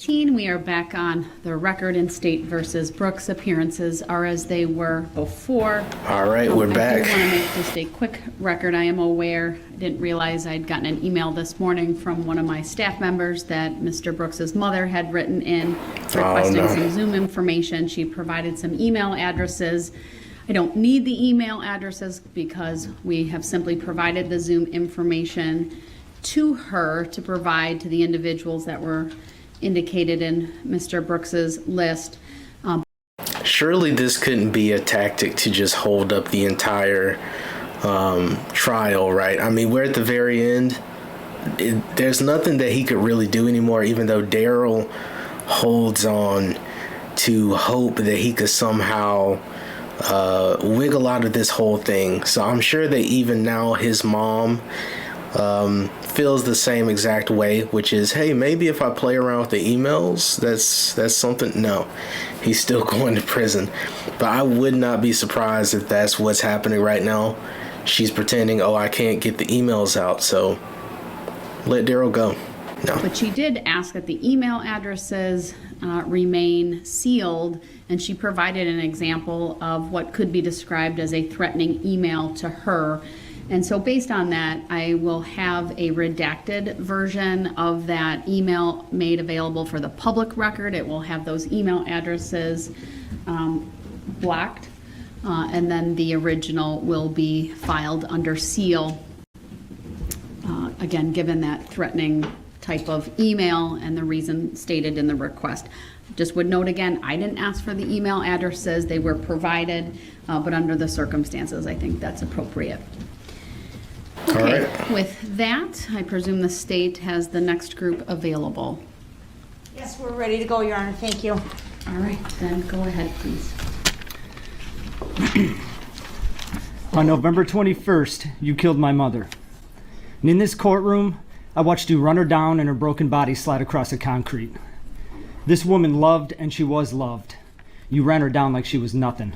16. We are back on the record, and State versus Brooks appearances are as they were before. All right, we're back. I do want to make just a quick record. I am aware, I didn't realize I'd gotten an email this morning from one of my staff members that Mr. Brooks's mother had written in requesting some Zoom information. She provided some email addresses. I don't need the email addresses because we have simply provided the Zoom information to her to provide to the individuals that were indicated in Mr. Brooks's list. Surely this couldn't be a tactic to just hold up the entire trial, right? I mean, we're at the very end. There's nothing that he could really do anymore, even though Darrell holds on to hope that he could somehow wiggle out of this whole thing. So I'm sure that even now his mom feels the same exact way, which is, hey, maybe if I play around with the emails, that's something. No, he's still going to prison. But I would not be surprised if that's what's happening right now. She's pretending, oh, I can't get the emails out, so let Darrell go. No. But she did ask that the email addresses remain sealed, and she provided an example of what could be described as a threatening email to her. And so based on that, I will have a redacted version of that email made available for the public record. It will have those email addresses blocked, and then the original will be filed under seal. Again, given that threatening type of email and the reason stated in the request. Just would note again, I didn't ask for the email addresses. They were provided, but under the circumstances, I think that's appropriate. Okay, all right. With that, I presume the state has the next group available. Yes, we're ready to go, Your Honor. Thank you. All right, then go ahead, please. On November 21st, you killed my mother. And in this courtroom, I watched you run her down and her broken body slide across the concrete. This woman loved, and she was loved. You ran her down like she was nothing.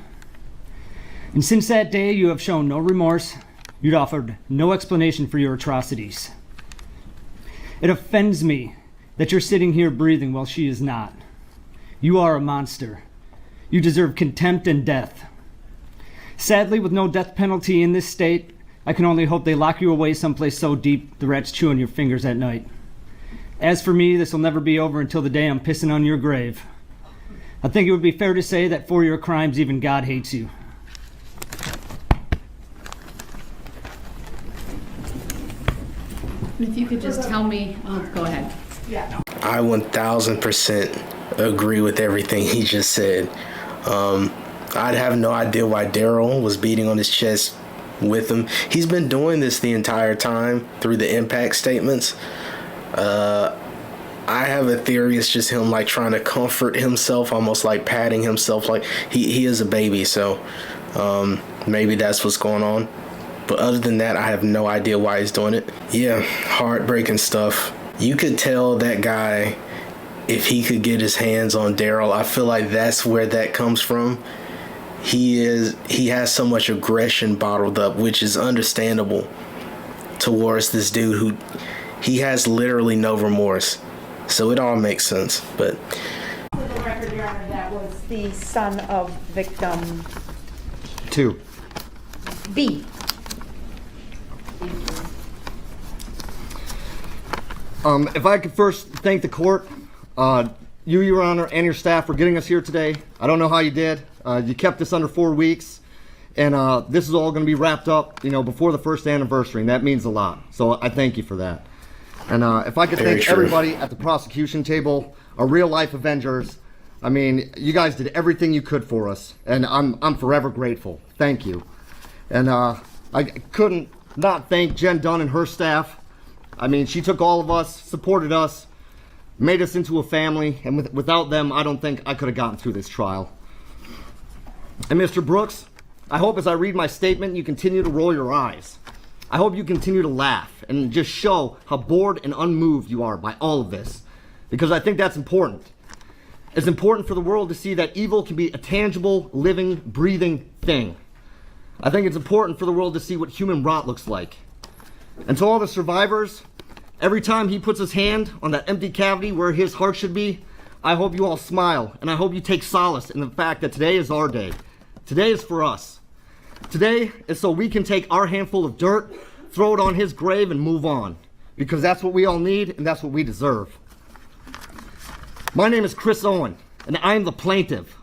And since that day, you have shown no remorse. You'd offered no explanation for your atrocities. It offends me that you're sitting here breathing while she is not. You are a monster. You deserve contempt and death. Sadly, with no death penalty in this state, I can only hope they lock you away someplace so deep the rats chew on your fingers at night. As for me, this will never be over until the day I'm pissing on your grave. I think it would be fair to say that for your crimes, even God hates you. If you could just tell me, go ahead. Yeah. I 1000% agree with everything he just said. I'd have no idea why Darrell was beating on his chest with him. He's been doing this the entire time through the impact statements. I have a theory it's just him like trying to comfort himself, almost like patting himself, like he is a baby, so maybe that's what's going on. But other than that, I have no idea why he's doing it. Yeah, heartbreaking stuff. You could tell that guy, if he could get his hands on Darrell, I feel like that's where that comes from. He has so much aggression bottled up, which is understandable towards this dude who he has literally no remorse. So it all makes sense. But For the record, Your Honor, that was the son of victim 2. B. If I could first thank the court, you, Your Honor, and your staff for getting us here today. I don't know how you did. You kept this under 4 weeks, and this is all going to be wrapped up, before the first anniversary, and that means a lot. So I thank you for that. And if I could thank everybody at the prosecution table, our real-life Avengers. I mean, you guys did everything you could for us, and I'm forever grateful. Thank you. And I couldn't not thank Jen Dunn and her staff. I mean, she took all of us, supported us, made us into a family, and without them, I don't think I could have gotten through this trial. And Mr. Brooks, I hope as I read my statement, you continue to roll your eyes. I hope you continue to laugh and just show how bored and unmoved you are by all of this, because I think that's important. It's important for the world to see that evil can be a tangible, living, breathing thing. I think it's important for the world to see what human rot looks like. And to all the survivors, every time he puts his hand on that empty cavity where his heart should be, I hope you all smile, and I hope you take solace in the fact that today is our day. Today is for us. Today is so we can take our handful of dirt, throw it on his grave, and move on. Because that's what we all need, and that's what we deserve. My name is Chris Owen, and I am the plaintiff.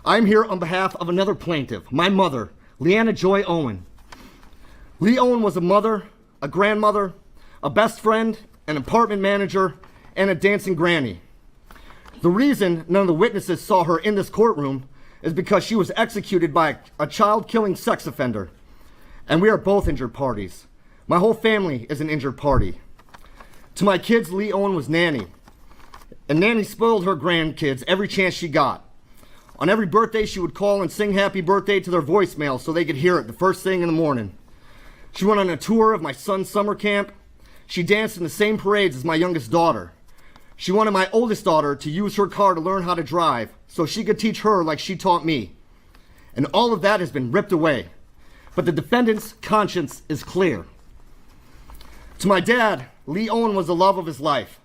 I'm here on behalf of another plaintiff, my mother, Leanna Joy Owen. Lee Owen was a mother, a grandmother, a best friend, an apartment manager, and a dancing granny. The reason none of the witnesses saw her in this courtroom is because she was executed by a child-killing sex offender. And we are both injured parties. My whole family is an injured party. To my kids, Lee Owen was nanny. And nanny spoiled her grandkids every chance she got. On every birthday, she would call and sing happy birthday to their voicemail so they could hear it the first thing in the morning. She went on a tour of my son's summer camp. She danced in the same parades as my youngest daughter. She wanted my oldest daughter to use her car to learn how to drive so she could teach her like she taught me. And all of that has been ripped away. But the defendant's conscience is clear. To my dad, Lee Owen was the love of his life.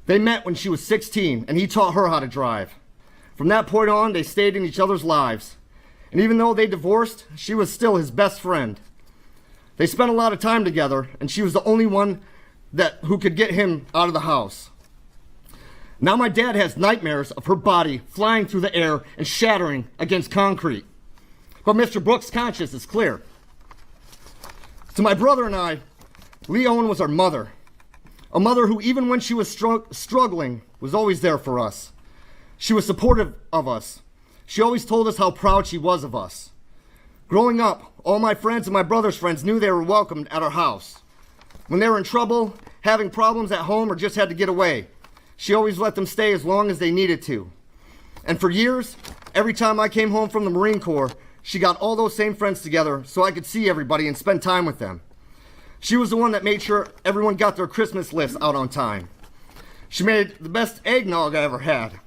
They met when she was 16 and he taught her how to drive. From that point on, they stayed in each other's lives. And even though they divorced, she was still his best friend. They spent a lot of time together, and she was the only one who could get him out of the house. Now my dad has nightmares of her body flying through the air and shattering against concrete. But Mr. Brooks' conscience is clear. To my brother and I, Lee Owen was our mother. A mother who, even when she was struggling, was always there for us. She was supportive of us. She always told us how proud she was of us. Growing up, all my friends and my brother's friends knew they were welcomed at our house. When they were in trouble, having problems at home, or just had to get away, she always let them stay as long as they needed to. And for years, every time I came home from the Marine Corps, she got all those same friends together so I could see everybody and spend time with them. She was the one that made sure everyone got their Christmas lists out on time. She made the best eggnog I ever had.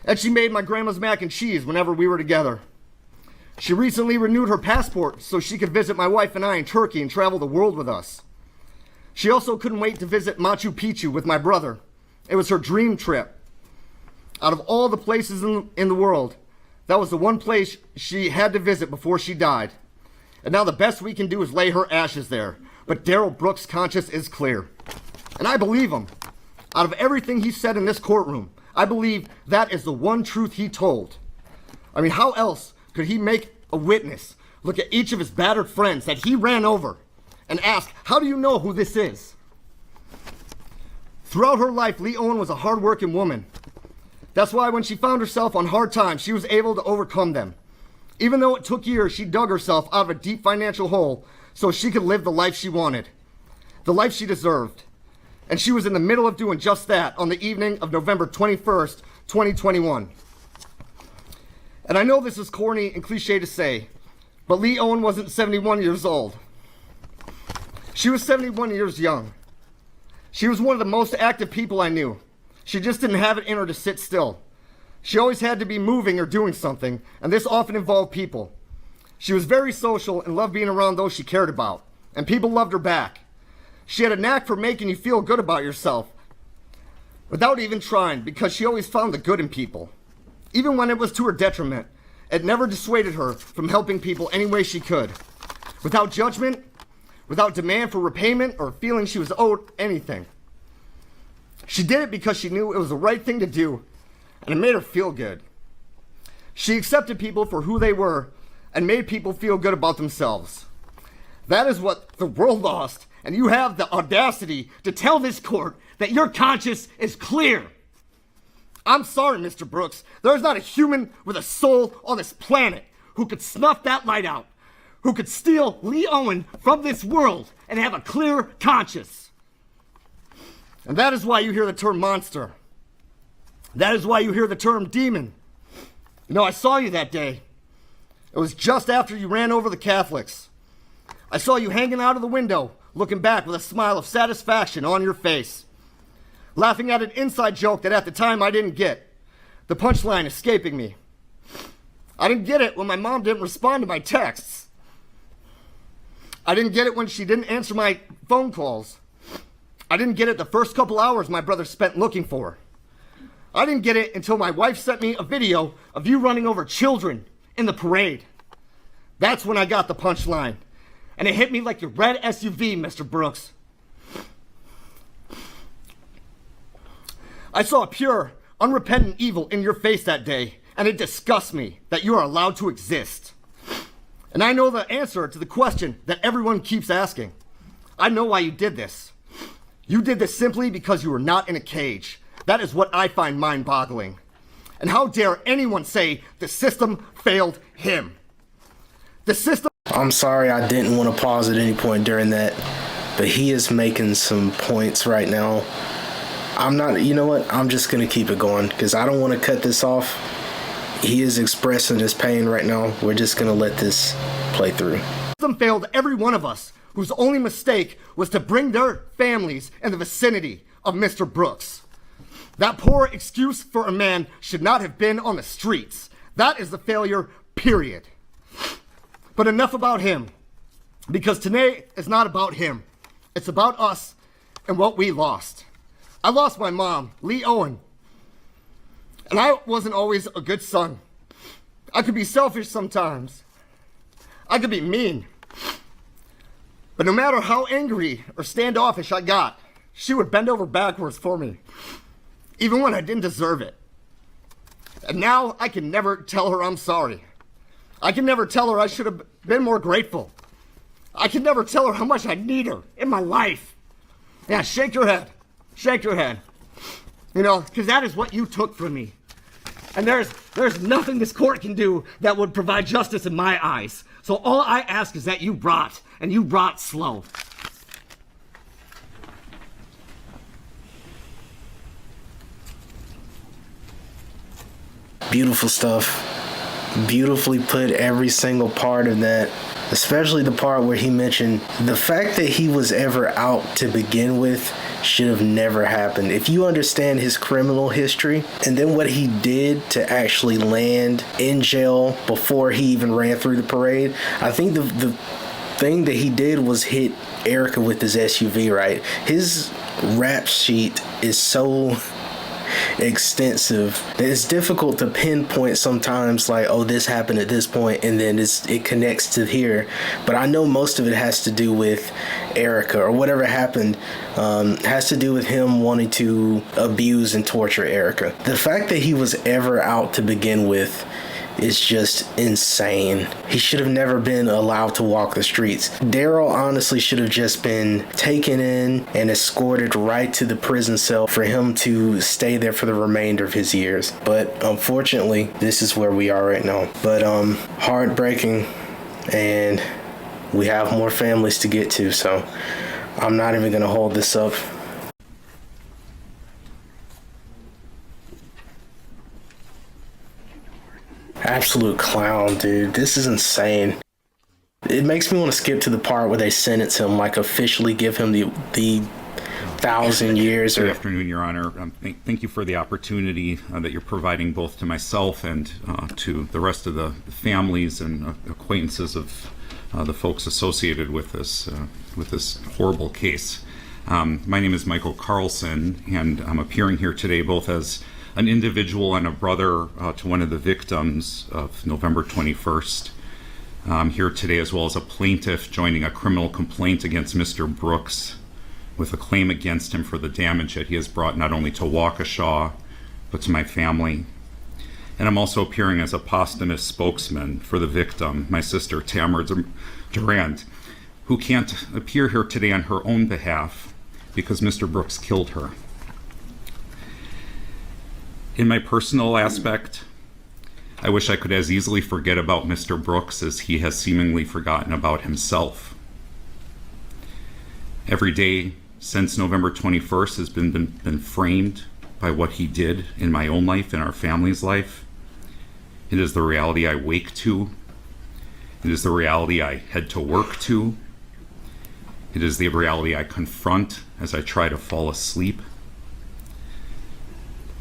And she made my grandma's mac and cheese whenever we were together. She recently renewed her passport so she could visit my wife and I in Turkey and travel the world with us. She also couldn't wait to visit Machu Picchu with my brother. It was her dream trip. Out of all the places in the world, that was the one place she had to visit before she died. And now the best we can do is lay her ashes there. But Darrell Brooks' conscience is clear. And I believe him. Out of everything he said in this courtroom, I believe that is the one truth he told. I mean, how else could he make a witness look at each of his battered friends that he ran over and ask, how do you know who this is? Throughout her life, Lee Owen was a hardworking woman. That's why when she found herself on hard times, she was able to overcome them. Even though it took years, she dug herself out of a deep financial hole so she could live the life she wanted, the life she deserved. And she was in the middle of doing just that on the evening of November 21st, 2021. And I know this is corny and cliche to say, but Lee Owen wasn't 71 years old. She was 71 years young. She was one of the most active people I knew. She just didn't have it in her to sit still. She always had to be moving or doing something, and this often involved people. She was very social and loved being around those she cared about, and people loved her back. She had a knack for making you feel good about yourself without even trying, because she always found the good in people. Even when it was to her detriment, it never dissuaded her from helping people any way she could, without judgment, without demand for repayment or feeling she was owed anything. She did it because she knew it was the right thing to do, and it made her feel good. She accepted people for who they were and made people feel good about themselves. That is what the world lost, and you have the audacity to tell this court that your conscience is clear. I'm sorry, Mr. Brooks. There's not a human with a soul on this planet who could snuff that light out, who could steal Lee Owen from this world and have a clear conscience. And that is why you hear the term monster. That is why you hear the term demon. You know, I saw you that day. It was just after you ran over the Catholics. I saw you hanging out of the window, looking back with a smile of satisfaction on your face, laughing at an inside joke that at the time I didn't get, the punchline escaping me. I didn't get it when my mom didn't respond to my texts. I didn't get it when she didn't answer my phone calls. I didn't get it the first couple hours my brother spent looking for her. I didn't get it until my wife sent me a video of you running over children in the parade. That's when I got the punchline. And it hit me like your red SUV, Mr. Brooks. I saw pure, unrepentant evil in your face that day, and it disgusts me that you are allowed to exist. And I know the answer to the question that everyone keeps asking. I know why you did this. You did this simply because you were not in a cage. That is what I find mind-boggling. And how dare anyone say the system failed him? The system... I'm sorry I didn't want to pause at any point during that, but he is making some points right now. I'm not, you know what? I'm just going to keep it going because I don't want to cut this off. He is expressing his pain right now. We're just going to let this play through. The system failed every one of us whose only mistake was to bring their families in the vicinity of Mr. Brooks. That poor excuse for a man should not have been on the streets. That is the failure, period. But enough about him, because today is not about him. It's about us and what we lost. I lost my mom, Lee Owen, and I wasn't always a good son. I could be selfish sometimes. I could be mean. But no matter how angry or standoffish I got, she would bend over backwards for me, even when I didn't deserve it. And now I can never tell her I'm sorry. I can never tell her I should have been more grateful. I can never tell her how much I need her in my life. Yeah, shake your head. Shake your head. You know, because that is what you took from me. And there's nothing this court can do that would provide justice in my eyes. So all I ask is that you rot, and you rot slow. Beautiful stuff. Beautifully put, every single part of that, especially the part where he mentioned the fact that he was ever out to begin with should have never happened. If you understand his criminal history and then what he did to actually land in jail before he even ran through the parade, I think the thing that he did was hit Erica with his SUV, right? His rap sheet is so extensive that it's difficult to pinpoint sometimes, like, oh, this happened at this point and then it connects to here. But I know most of it has to do with Erica, or whatever happened has to do with him wanting to abuse and torture Erica. The fact that he was ever out to begin with is just insane. He should have never been allowed to walk the streets. Darrell honestly should have just been taken in and escorted right to the prison cell for him to stay there for the remainder of his years. But unfortunately, this is where we are right now. But heartbreaking, and we have more families to get to, so I'm not even gonna hold this up. Absolute clown, dude. This is insane. It makes me want to skip to the part where they sentence him, like officially give him the 1,000 years. Good afternoon, Your Honor. Thank you for the opportunity that you're providing both to myself and to the rest of the families and acquaintances of the folks associated with this horrible case. My name is Michael Carlson, and I'm appearing here today both as an individual and a brother to one of the victims of November 21st. I'm here today as well as a plaintiff joining a criminal complaint against Mr. Brooks with a claim against him for the damage that he has brought not only to Waukesha, but to my family. And I'm also appearing as a posthumous spokesman for the victim, my sister Tamara Durant, who can't appear here today on her own behalf because Mr. Brooks killed her. In my personal aspect, I wish I could as easily forget about Mr. Brooks as he has seemingly forgotten about himself. Every day since November 21st has been framed by what he did in my own life and our family's life. It is the reality I wake to. It is the reality I head to work to. It is the reality I confront as I try to fall asleep.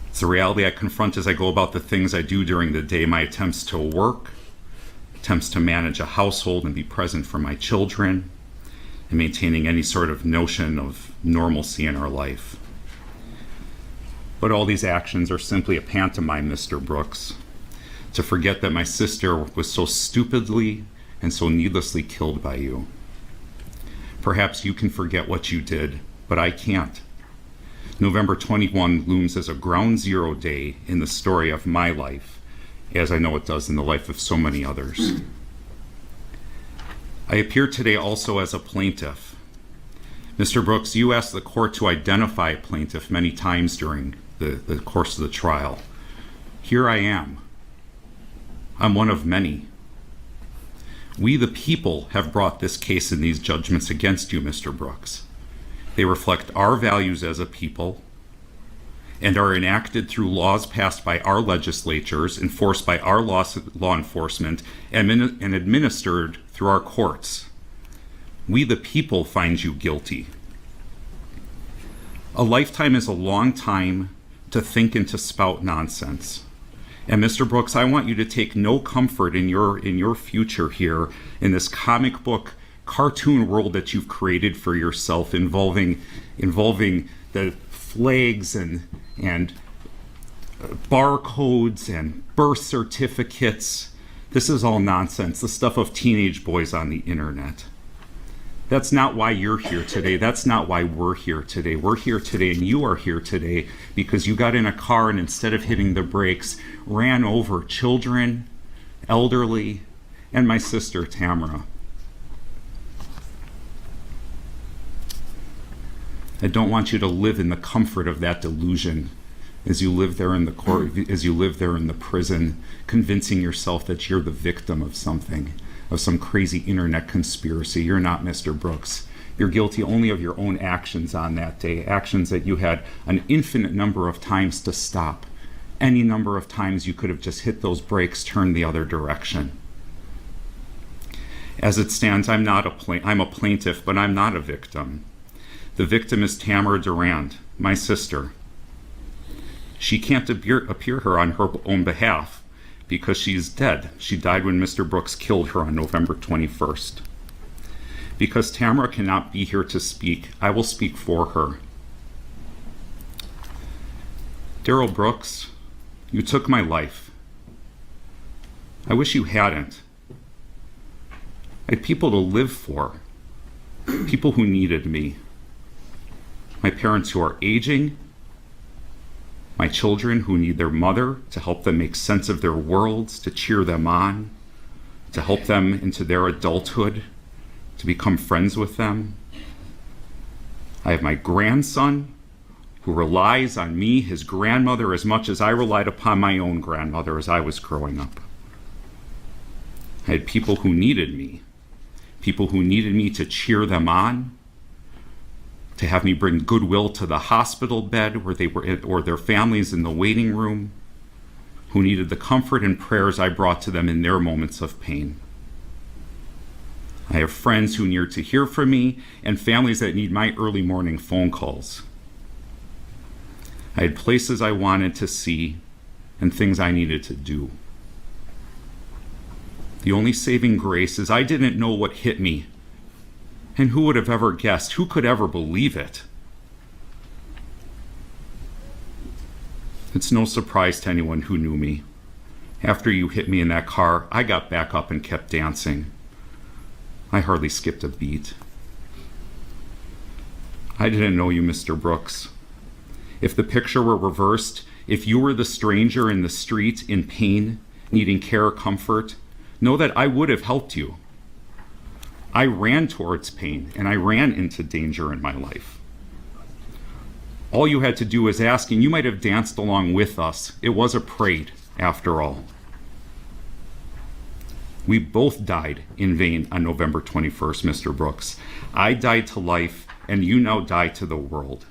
It's the reality I confront as I go about the things I do during the day, my attempts to work, attempts to manage a household and be present for my children, and maintaining any sort of notion of normalcy in our life. But all these actions are simply a pantomime, Mr. Brooks, to forget that my sister was so stupidly and so needlessly killed by you. Perhaps you can forget what you did, but I can't. November 21 looms as a ground zero day in the story of my life, as I know it does in the life of so many others. I appear today also as a plaintiff. Mr. Brooks, you asked the court to identify a plaintiff many times during the course of the trial. Here I am. I'm one of many. We, the people, have brought this case and these judgments against you, Mr. Brooks. They reflect our values as a people and are enacted through laws passed by our legislatures, enforced by our law enforcement, and administered through our courts. We, the people, find you guilty. A lifetime is a long time to think and to spout nonsense. And Mr. Brooks, I want you to take no comfort in your future here in this comic book cartoon world that you've created for yourself, involving the flags and barcodes and birth certificates. This is all nonsense, the stuff of teenage boys on the internet. That's not why you're here today. That's not why we're here today. We're here today, and you are here today because you got in a car and instead of hitting the brakes, ran over children, elderly, and my sister, Tamara. I don't want you to live in the comfort of that delusion as you live there in the court, as you live there in the prison, convincing yourself that you're the victim of something, of some crazy internet conspiracy. You're not, Mr. Brooks. You're guilty only of your own actions on that day, actions that you had an infinite number of times to stop. Any number of times you could have just hit those brakes, turned the other direction. As it stands, I'm a plaintiff, but I'm not a victim. The victim is Tamara Durand, my sister. She can't appear here on her own behalf because she's dead. She died when Mr. Brooks killed her on November 21st. Because Tamara cannot be here to speak, I will speak for her. Darrell Brooks, you took my life. I wish you hadn't. I had people to live for, people who needed me. My parents who are aging, my children who need their mother to help them make sense of their worlds, to cheer them on, to help them into their adulthood, to become friends with them. I have my grandson who relies on me, his grandmother, as much as I relied upon my own grandmother as I was growing up. I had people who needed me to cheer them on, to have me bring goodwill to the hospital bed where they were, or their families in the waiting room, who needed the comfort and prayers I brought to them in their moments of pain. I have friends who need to hear from me and families that need my early morning phone calls. I had places I wanted to see and things I needed to do. The only saving grace is I didn't know what hit me. And who would have ever guessed? Who could ever believe it? It's no surprise to anyone who knew me. After you hit me in that car, I got back up and kept dancing. I hardly skipped a beat. I didn't know you, Mr. Brooks. If the picture were reversed, if you were the stranger in the street in pain, needing care or comfort, know that I would have helped you. I ran towards pain, and I ran into danger in my life. All you had to do was ask, and you might have danced along with us. It was a parade, after all. We both died in vain on November 21st, Mr. Brooks. I died to life, and you now die to the world.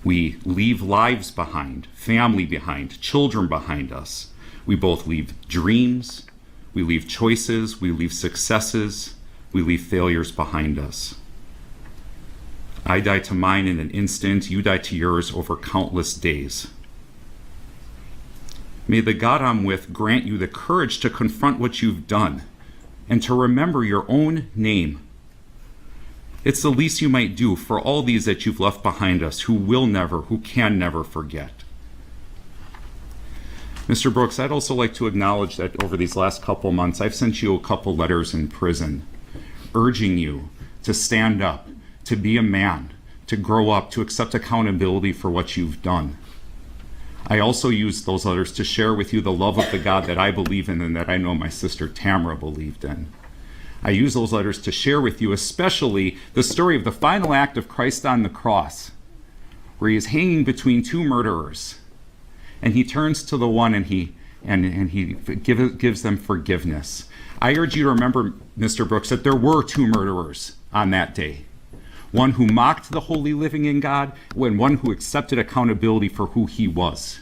We leave lives behind, family behind, children behind us. We both leave dreams, we leave choices, we leave successes, we leave failures behind us. I die to mine in an instant, you die to yours over countless days. May the God I'm with grant you the courage to confront what you've done and to remember your own name. It's the least you might do for all these that you've left behind us who will never, who can never forget. Mr. Brooks, I'd also like to acknowledge that over these last couple months, I've sent you a couple letters in prison urging you to stand up, to be a man, to grow up, to accept accountability for what you've done. I also used those letters to share with you the love of the God that I believe in and that I know my sister Tamara believed in. I use those letters to share with you especially the story of the final act of Christ on the cross, where he is hanging between two murderers, and he turns to the one and he gives them forgiveness. I urge you to remember, Mr. Brooks, that there were two murderers on that day. One who mocked the holy living in God, and one who accepted accountability for who he was.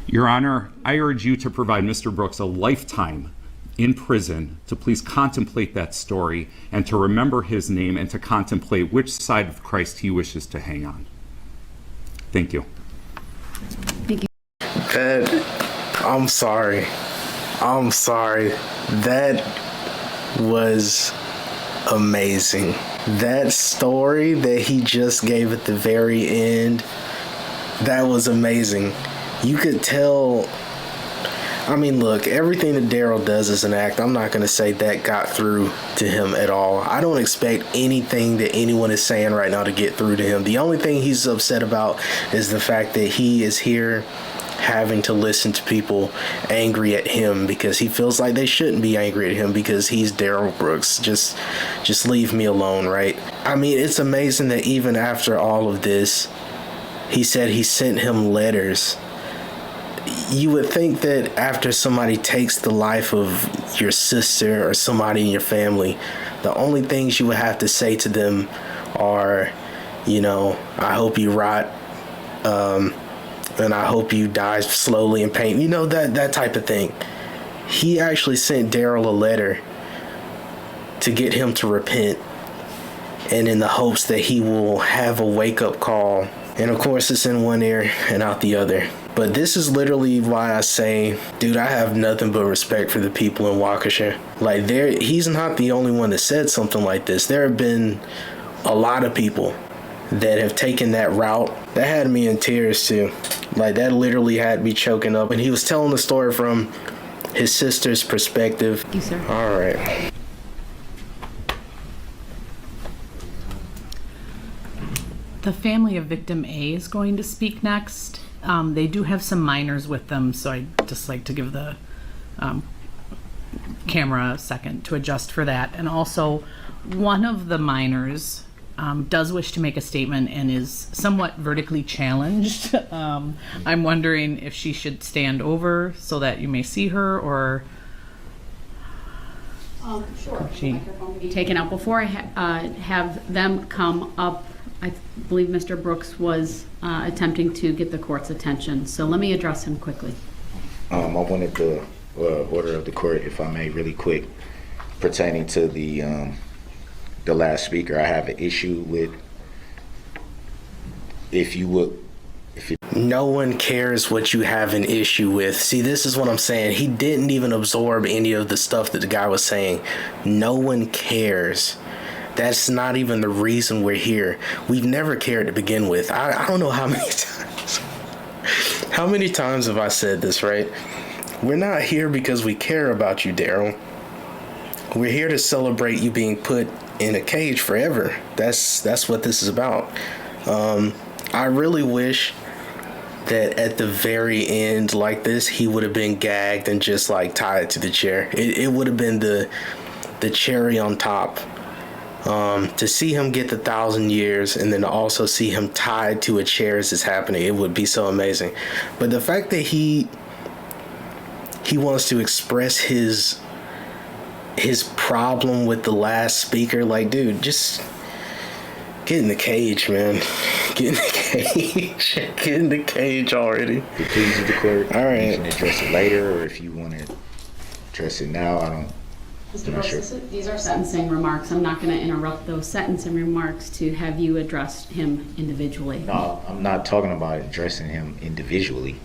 Your Honor, I urge you to provide Mr. Brooks a lifetime in prison to please contemplate that story and to remember his name and to contemplate which side of Christ he wishes to hang on. Thank you. Thank you. I'm sorry. That was amazing. That story that he just gave at the very end, that was amazing. You could tell. I mean, look, everything that Darrell does is an act. I'm not going to say that got through to him at all. I don't expect anything that anyone is saying right now to get through to him. The only thing he's upset about is the fact that he is here having to listen to people angry at him because he feels like they shouldn't be angry at him because he's Darrell Brooks. Just leave me alone, right? I mean, it's amazing that even after all of this, he said he sent him letters. You would think that after somebody takes the life of your sister or somebody in your family, the only things you would have to say to them are, I hope you rot, and I hope you die slowly in pain. That type of thing. He actually sent Darrell a letter to get him to repent, and in the hopes that he will have a wake-up call. And of course, it's in one ear and out the other. But this is literally why I say, dude, I have nothing but respect for the people in Waukesha. Like, he's not the only one that said something like this. There have been a lot of people that have taken that route. That had me in tears too. Like, that literally had me choking up. And he was telling the story from his sister's perspective. Thank you, sir. All right. The family of victim A is going to speak next. They do have some minors with them, so I'd just like to give the camera a second to adjust for that. And also, one of the minors does wish to make a statement and is somewhat vertically challenged. I'm wondering if she should stand over so that you may see her, or... Sure. The microphone can be taken out. Before I have them come up, I believe Mr. Brooks was attempting to get the court's attention. So let me address him quickly. I wanted the order of the court, if I may, really quick, pertaining to the last speaker. I have an issue with, No one cares what you have an issue with. See, this is what I'm saying. He didn't even absorb any of the stuff that the guy was saying. No one cares. That's not even the reason we're here. We've never cared to begin with. I don't know how many times. How many times have I said this, right? We're not here because we care about you, Darrell. We're here to celebrate you being put in a cage forever. That's what this is about. I really wish that at the very end like this, he would have been gagged and just like tied to the chair. It would have been the cherry on top. To see him get the 1,000 years and then also see him tied to a chair as it's happening, it would be so amazing. But the fact that he wants to express his problem with the last speaker, like, dude, just get in the cage, man. Get in the cage. Get in the cage already. Please, the court. All right. You can address it later, or if you want to address it now, I don't. Mr. I'm not Brooks, sure. these are sentencing remarks. I'm not going to interrupt those sentencing remarks to have you address him individually. No, I'm not talking about addressing him individually.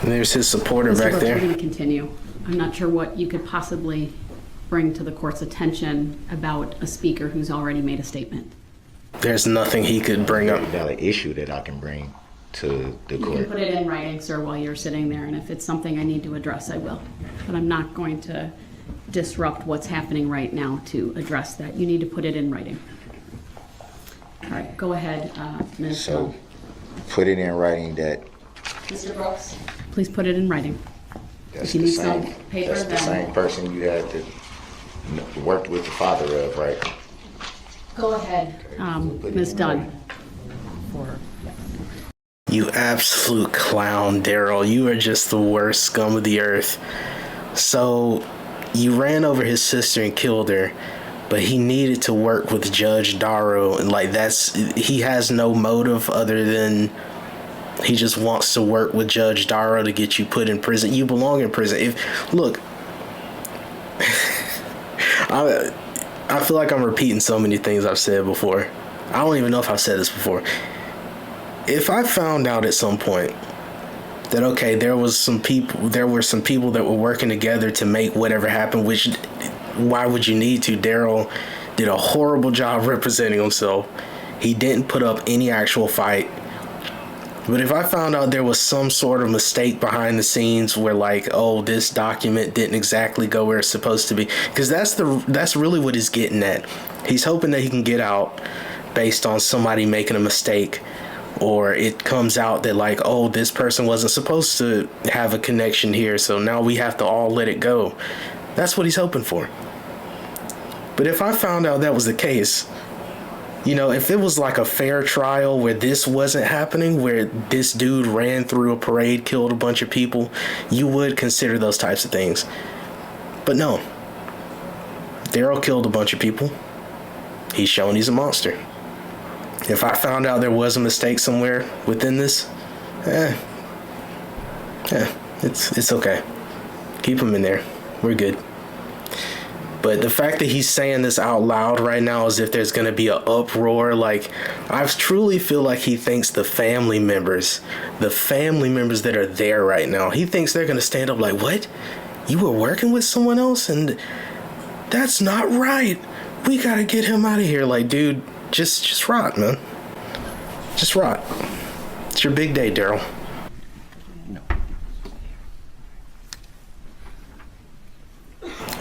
And there's his supporter Mr. back Brooks, there. we're going to continue. I'm not sure what you could possibly bring to the court's attention about a speaker who's already made a statement. There's nothing he could bring up. Valid issue that I can bring to the You can court. put it in writing, sir, while you're sitting there, and if it's something I need to address, I will. But I'm not going to disrupt what's happening right now to address that. You need to put it in writing. All right, go ahead, Ms. So put it in writing that Mr. Brooks, please put it in writing. that's If you the need some same, paper, that's the then- same person you had to work with the father of, right? Go ahead, Ms. Dunn. You absolute clown, Darrell. You are just the worst scum of the earth. So, you ran over his sister and killed her, but he needed to work with Judge Darrell, and like he has no motive other than he just wants to work with Judge Darrell to get you put in prison. You belong in prison. Look, I feel like I'm repeating so many things I've said before. I don't even know if I've said this before. If I found out at some point that, okay, there were some people that were working together to make whatever happen, which why would you need to? Darrell did a horrible job representing himself. He didn't put up any actual fight. But if I found out there was some sort of mistake behind the scenes where, like, oh, this document didn't exactly go where it's supposed to be, because that's really what he's getting at. He's hoping that he can get out based on somebody making a mistake, or it comes out that, like, oh, this person wasn't supposed to have a connection here, so now we have to all let it go. That's what he's hoping for. But if I found out that was the case, you know, if it was like a fair trial where this wasn't happening, where this dude ran through a parade, killed a bunch of people, you would consider those types of things. But no. Darrell killed a bunch of people. He's shown he's a monster. If I found out there was a mistake somewhere within this, it's okay. Keep him in there. We're good. But the fact that he's saying this out loud right now as if there's going to be an uproar, like, I truly feel like he thinks the family members that are there right now, he thinks they're going to stand up like, what? You were working with someone else? And that's not right. We got to get him out of here. Like, dude, just rot, man. Just rot. It's your big day, Darrell.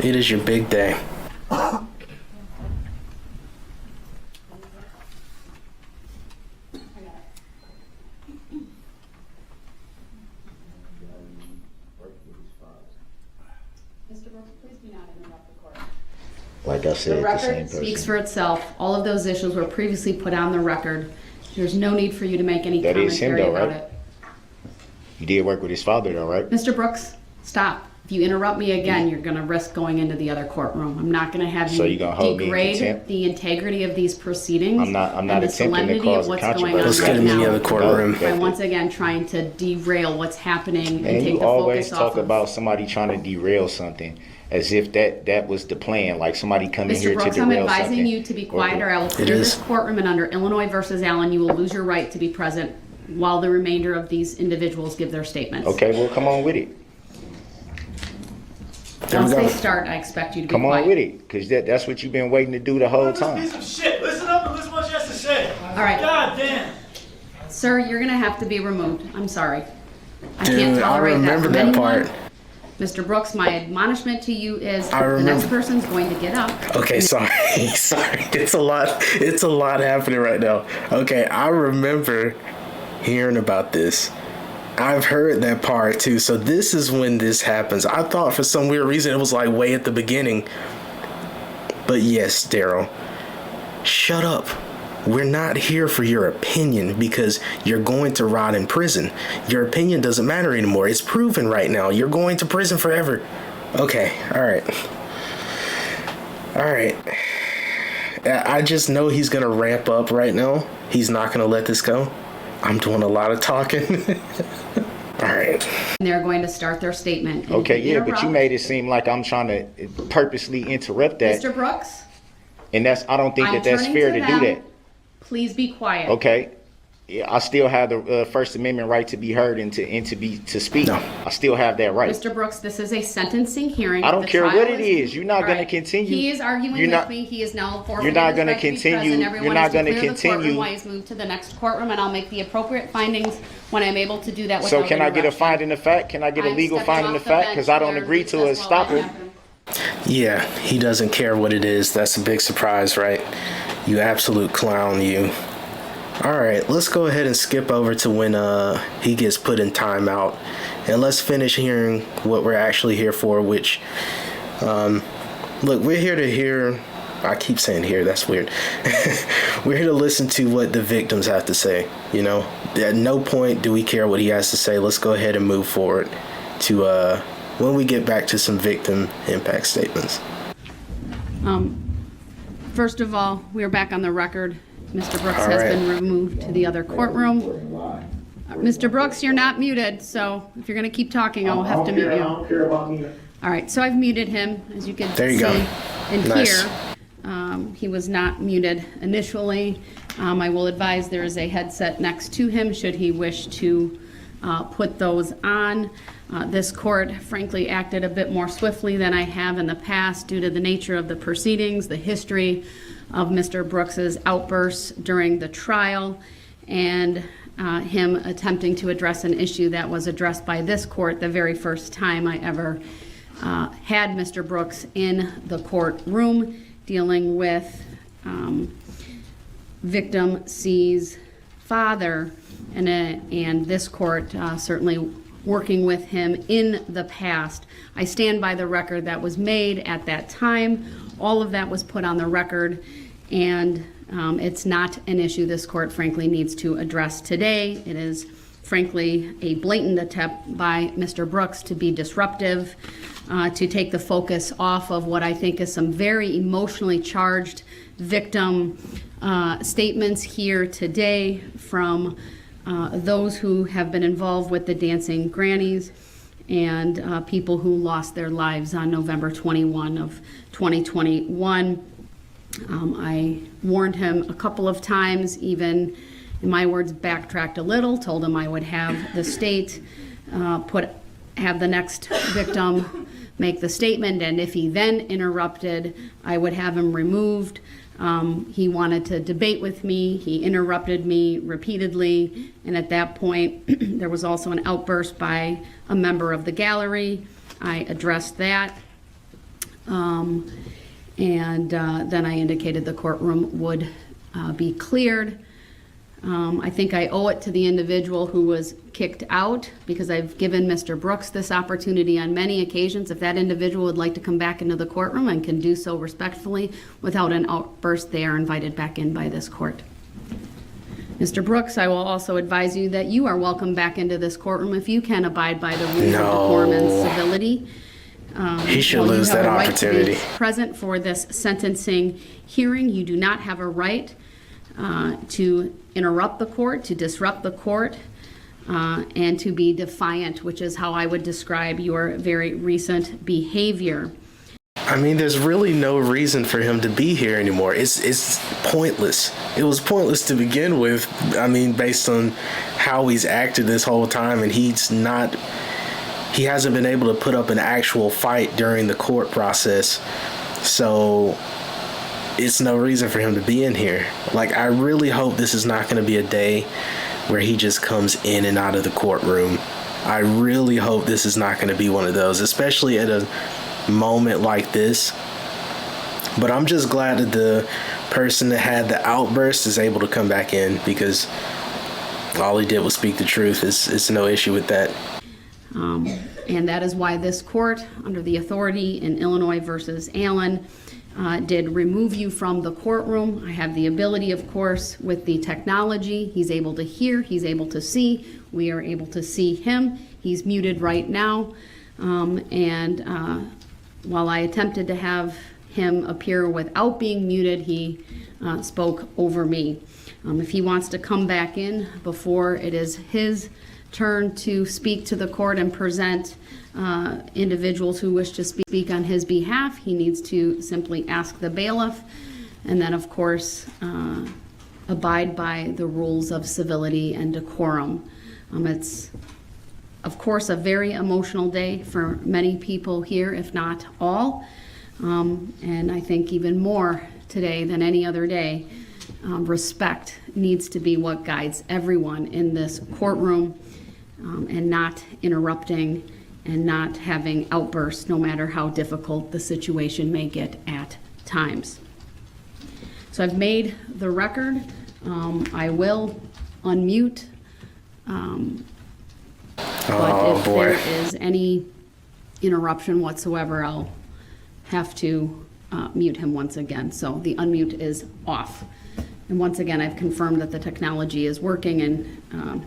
It is your big day. Mr. Brooks, please do not interrupt the court. Like I said, The the same record person. speaks for itself. All of those issues were previously put on the record. There's no need for you to make any That is him commentary though, about right? it. You did work with his father though, right? Mr. Brooks, stop. If you interrupt me again, you're going to risk going into the other courtroom. I'm not going to have So you you gonna hold me in degrade contempt? the integrity of these proceedings. I'm not and the attempting to solemnity cause of a what's going on controversy. Let's get right him in the now other courtroom. by once again trying to derail what's happening and And take you the always focus talk off of about somebody trying to derail something as if that was the plan, like somebody coming Mr. here Brooks, to I'm derail advising something. you to be quiet or I will It clear is. this courtroom, and under Illinois versus Allen, you will lose your right to be present while the remainder of these individuals give their statements. Okay, well, come on with it. There we Once go. they start, I expect you to be Come quiet. on with it, because that's what you've been waiting to do the whole time. Piece of shit. Listen up and listen to what she has to say. All right. God damn. Sir, you're going to have to be removed. I'm sorry. I Dude, can't I tolerate remember from that anyone. part. Mr. Brooks, my admonishment to you is I the next remember. person's going to get up. Okay, sorry. Sorry. It's a lot happening right now. Okay, I remember hearing about this. I've heard that part too. So this is when this happens. I thought for some weird reason it was like way at the beginning. But yes, Darrell, shut up. We're not here for your opinion because you're going to rot in prison. Your opinion doesn't matter anymore. It's proven right now. You're going to prison forever. Okay, all right. All right. I just know he's going to ramp up right now. He's not going to let this go. I'm doing a lot of talking. All right. And they're going to start their statement. And if Okay, you yeah, but you interrupt- made it seem like I'm trying to purposely interrupt that, Mr. Brooks, and I don't think I'm that's turning fair to to them. do that. Please be quiet. Okay, I still have the First Amendment right to be heard and to speak. No. I still have that right. Mr. Brooks, this is a sentencing hearing. I don't The care trial what it is. You're not All going to right. continue. He is arguing You're with not- me. He is now forfeiting You're not his gonna right to be continue- present. you're Everyone not is to gonna clear the courtroom continue- while he's moved to the next courtroom, and I'll make the appropriate findings when I'm able to do that without So can I get a interruption. finding of fact? Can I get a I'm legal stepping finding off of the fact? bench Because I don't where agree to a recess while that stopper. happens. Yeah, he doesn't care what it is. That's a big surprise, right? You absolute clown, you. All right, let's go ahead and skip over to when he gets put in timeout, and let's finish hearing what we're actually here for. Which, look, we're here to hear. I keep saying here. That's weird. We're here to listen to what the victims have to say. You know, at no point do we care what he has to say. Let's go ahead and move forward to when we get back to some victim impact statements. First of all, we are back on the record. Mr. Brooks All has right. been removed to the other courtroom. Mr. Brooks, you're not muted, so if you're going to keep talking, I'll have to mute I you. don't care about me. All right, so I've muted him, as you can There you see go. and Nice. hear. He was not muted initially. I will advise there is a headset next to him should he wish to put those on. This court frankly acted a bit more swiftly than I have in the past due to the nature of the proceedings, the history of Mr. Brooks's outbursts during the trial, and him attempting to address an issue that was addressed by this court the very first time I ever had Mr. Brooks in the courtroom dealing with victim C's father, and this court certainly working with him in the past. I stand by the record that was made at that time. All of that was put on the record, and it's not an issue this court frankly needs to address today. It is frankly a blatant attempt by Mr. Brooks to be disruptive, to take the focus off of what I think is some very emotionally charged victim statements here today from those who have been involved with the Dancing Grannies and people who lost their lives on November 21 of 2021. I warned him a couple of times, even in my words, backtracked a little, told him I would have the state have the next victim make the statement, and if he then interrupted, I would have him removed. He wanted to debate with me. He interrupted me repeatedly, and at that point, there was also an outburst by a member of the gallery. I addressed that, and then I indicated the courtroom would be cleared. I think I owe it to the individual who was kicked out, because I've given Mr. Brooks this opportunity on many occasions. If that individual would like to come back into the courtroom and can do so respectfully without an outburst, they are invited back in by this court. Mr. Brooks, I will also advise you that you are welcome back into this courtroom if you can abide by the rules of decorum and civility. He should While you lose have that a right to be opportunity. present for this sentencing hearing, you do not have a right to interrupt the court, to disrupt the court, and to be defiant, which is how I would describe your very recent behavior. I mean, there's really no reason for him to be here anymore. It's pointless. It was pointless to begin with. I mean, based on how he's acted this whole time, and he hasn't been able to put up an actual fight during the court process. So it's no reason for him to be in here. Like, I really hope this is not going to be a day where he just comes in and out of the courtroom. I really hope this is not going to be one of those, especially at a moment like this. But I'm just glad that the person that had the outburst is able to come back in, because all he did was speak the truth. It's no issue with that. And that is why this court, under the authority in Illinois versus Allen, did remove you from the courtroom. I have the ability, of course, with the technology. He's able to hear, he's able to see. We are able to see him. He's muted right now. While I attempted to have him appear without being muted, he spoke over me. If he wants to come back in before it is his turn to speak to the court and present individuals who wish to speak on his behalf, he needs to simply ask the bailiff, and then of course abide by the rules of civility and decorum. It's, of course, a very emotional day for many people here, if not all. And I think even more today than any other day, respect needs to be what guides everyone in this courtroom, and not interrupting and not having outbursts, no matter how difficult the situation may get at times. So I've made the record. I will unmute. But if there is any interruption whatsoever, I'll have to mute him once again. So the unmute is off. And once again, I've confirmed that the technology is working and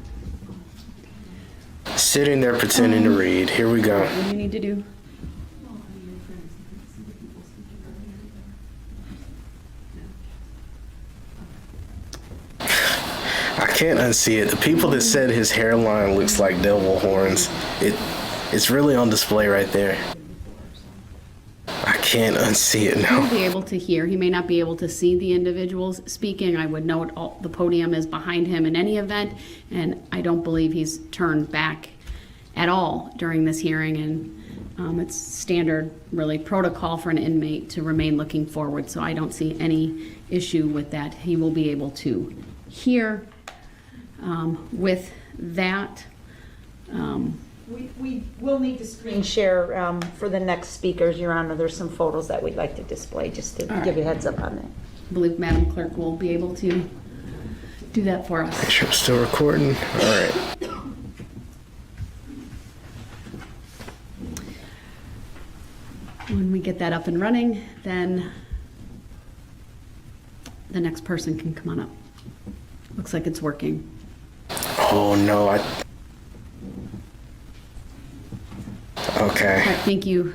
sitting there pretending to read. Here we go. what do you need to do? I can't unsee it. The people that said his hairline looks like devil horns, it's really on display right there. I can't unsee it now. He'll be able to hear. He may not be able to see the individuals speaking. I would note the podium is behind him in any event, and I don't believe he's turned back at all during this hearing, and it's standard, really, protocol for an inmate to remain looking forward, so I don't see any issue with that. He will be able to hear. With that, We will need to screen share for the next speakers, Your Honor. There's some photos that we'd like to display, just to give you a heads up on that. I believe Madam Clerk will be able to do that for us. Make sure I'm still recording. All right. When we get that up and running, then the next person can come on up. Looks like it's working. Oh no, Okay. All right, thank you,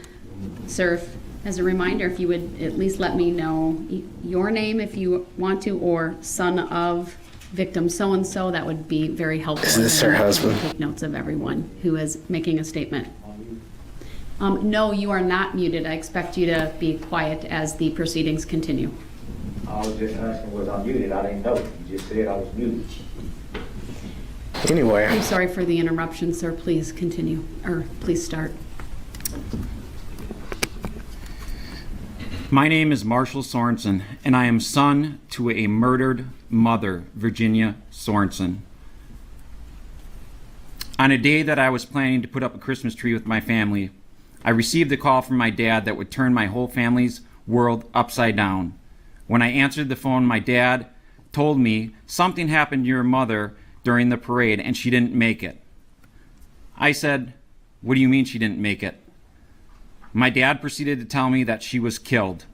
sir. As a reminder, if you would at least let me know your name if you want to, or son of victim so-and-so, that would be very helpful. Is this her husband? Take notes of everyone who is making a statement. No, you are not muted. I expect you to be quiet as the proceedings continue. I was just asking, was I muted? I didn't know. You just said I was muted. Anyway. I'm sorry for the interruption, sir. Please continue, or please start. My name is Marshall Sorenson, and I am son to a murdered mother, Virginia Sorenson. On a day that I was planning to put up a Christmas tree with my family, I received a call from my dad that would turn my whole family's world upside down. When I answered the phone, my dad told me something happened to your mother during the parade and she didn't make it. I said, "What do you mean she didn't make it?" My dad proceeded to tell me that she was killed.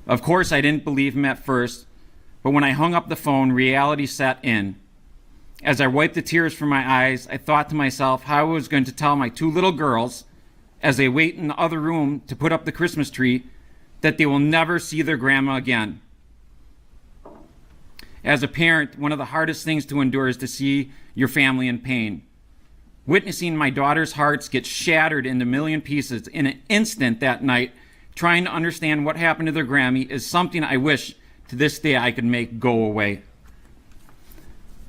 Of course, I didn't believe him at first, but when I hung up the phone, reality set in. As I wiped the tears from my eyes, I thought to myself how I was going to tell my two little girls, as they wait in the other room to put up the Christmas tree, that they will never see their grandma again. As a parent, one of the hardest things to endure is to see your family in pain. Witnessing my daughter's hearts get shattered into a million pieces in an instant that night, trying to understand what happened to their Grammy, is something I wish to this day I could make go away.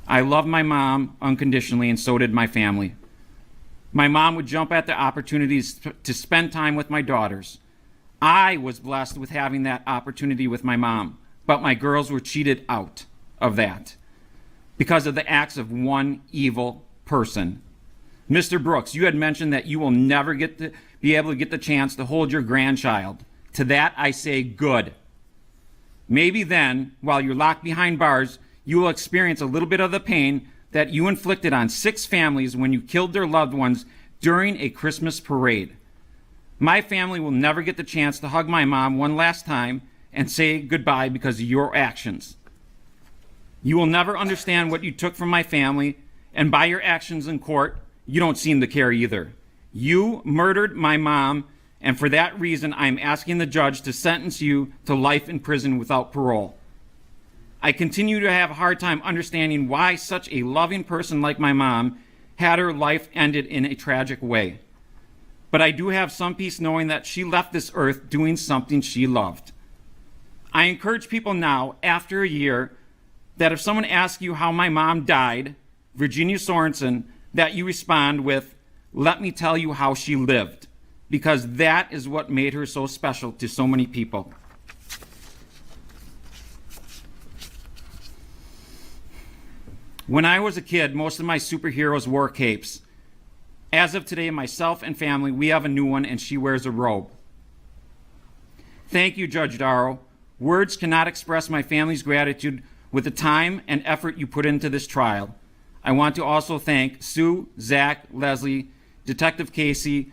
I love my mom unconditionally, and so did my family. My mom would jump at the opportunities to spend time with my daughters. I was blessed with having that opportunity with my mom, but my girls were cheated out of that because of the acts of one evil person. Mr. Brooks, you had mentioned that you will never be able to get the chance to hold your grandchild. To that, I say good. Maybe then, while you're locked behind bars, you will experience a little bit of the pain that you inflicted on 6 families when you killed their loved ones during a Christmas parade. My family will never get the chance to hug my mom one last time and say goodbye because of your actions. You will never understand what you took from my family, and by your actions in court, you don't seem to care either. You murdered my mom, and for that reason, I'm asking the judge to sentence you to life in prison without parole. I continue to have a hard time understanding why such a loving person like my mom had her life ended in a tragic way. But I do have some peace knowing that she left this earth doing something she loved. I encourage people now, after a year, that if someone asks you how my mom died, Virginia Sorenson, that you respond with, "Let me tell you how she lived," because that is what made her so special to so many people. When I was a kid, most of my superheroes wore capes. As of today, myself and family, we have a new one, and she wears a robe. Thank you, Judge Darrell. Words cannot express my family's gratitude with the time and effort you put into this trial. I want to also thank Sue, Zach, Leslie, Detective Casey,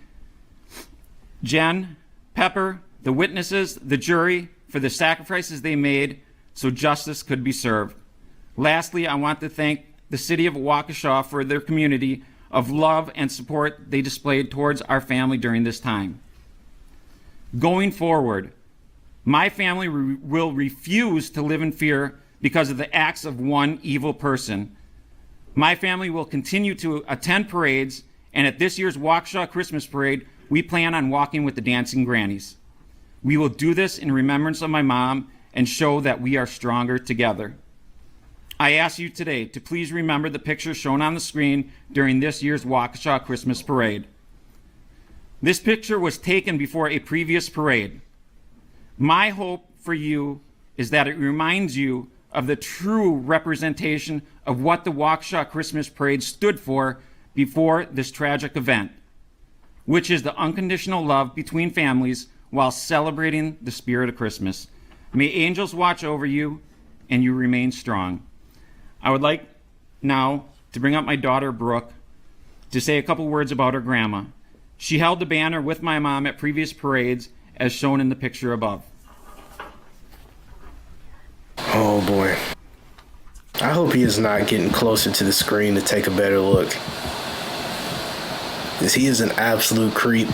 Jen, Pepper, the witnesses, the jury, for the sacrifices they made so justice could be served. Lastly, I want to thank the city of Waukesha for their community of love and support they displayed towards our family during this time. Going forward, my family will refuse to live in fear because of the acts of one evil person. My family will continue to attend parades, and at this year's Waukesha Christmas Parade, we plan on walking with the dancing grannies. We will do this in remembrance of my mom and show that we are stronger together. I ask you today to please remember the picture shown on the screen during this year's Waukesha Christmas Parade. This picture was taken before a previous parade. My hope for you is that it reminds you of the true representation of what the Waukesha Christmas Parade stood for before this tragic event, which is the unconditional love between families while celebrating the spirit of Christmas. May angels watch over you and you remain strong. I would like now to bring up my daughter, Brooke, to say a couple words about her grandma. She held the banner with my mom at previous parades, as shown in the picture above. Oh boy. I hope he is not getting closer to the screen to take a better look, because he is an absolute creep.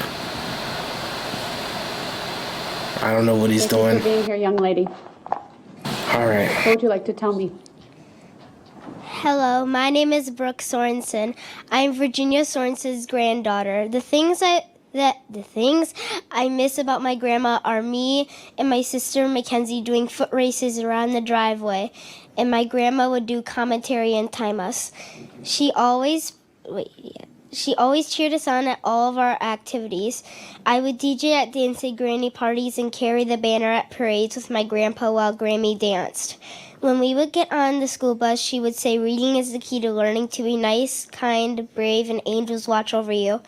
I don't know what he's doing. Thank you for being here, young lady. All right. What would you like to tell me? Hello, my name is Brooke Sorenson. I'm Virginia Sorenson's granddaughter. The things I miss about my grandma are me and my sister Mackenzie doing foot races around the driveway, and my grandma would do commentary and time us. She always cheered us on at all of our activities. I would DJ at dancing granny parties and carry the banner at parades with my grandpa while Grammy danced. When we would get on the school bus, she would say reading is the key to learning to be nice, kind, brave, and angels watch over you.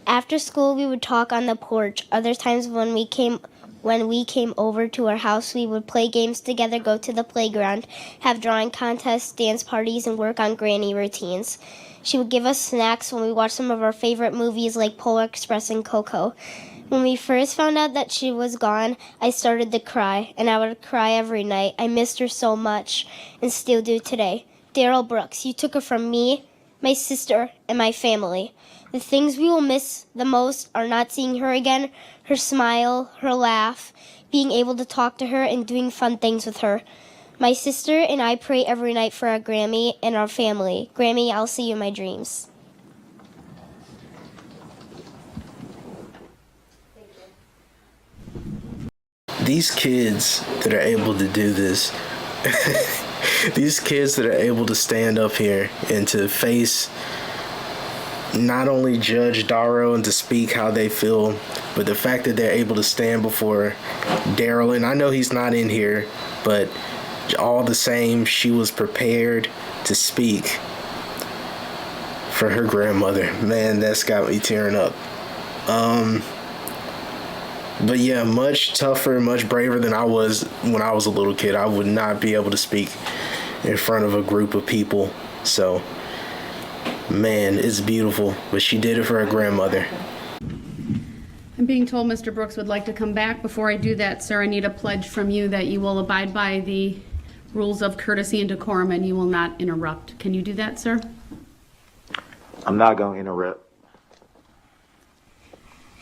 After school, we would talk on the porch. Other times when we came over to our house, we would play games together, go to the playground, have drawing contests, dance parties, and work on granny routines. She would give us snacks when we watched some of our favorite movies like Polar Express and Coco. When we first found out that she was gone, I started to cry, and I would cry every night. I missed her so much, and still do today. Darrell Brooks, you took her from me, my sister, and my family. The things we will miss the most are not seeing her again, her smile, her laugh, being able to talk to her, and doing fun things with her. My sister and I pray every night for our Grammy and our family. Grammy, I'll see you in my dreams. These kids that are able to do this, these kids that are able to stand up here and to face not only Judge Darrell and to speak how they feel, but the fact that they're able to stand before Darrell, and I know he's not in here, but all the same, she was prepared to speak for her grandmother. Man, that's got me tearing up. But yeah, much tougher, much braver than I was when I was a little kid. I would not be able to speak in front of a group of people. So, man, it's beautiful. But she did it for her grandmother. I'm being told Mr. Brooks would like to come back. Before I do that, sir, I need a pledge from you that you will abide by the rules of courtesy and decorum and you will not interrupt. Can you do that, sir? I'm not going to interrupt.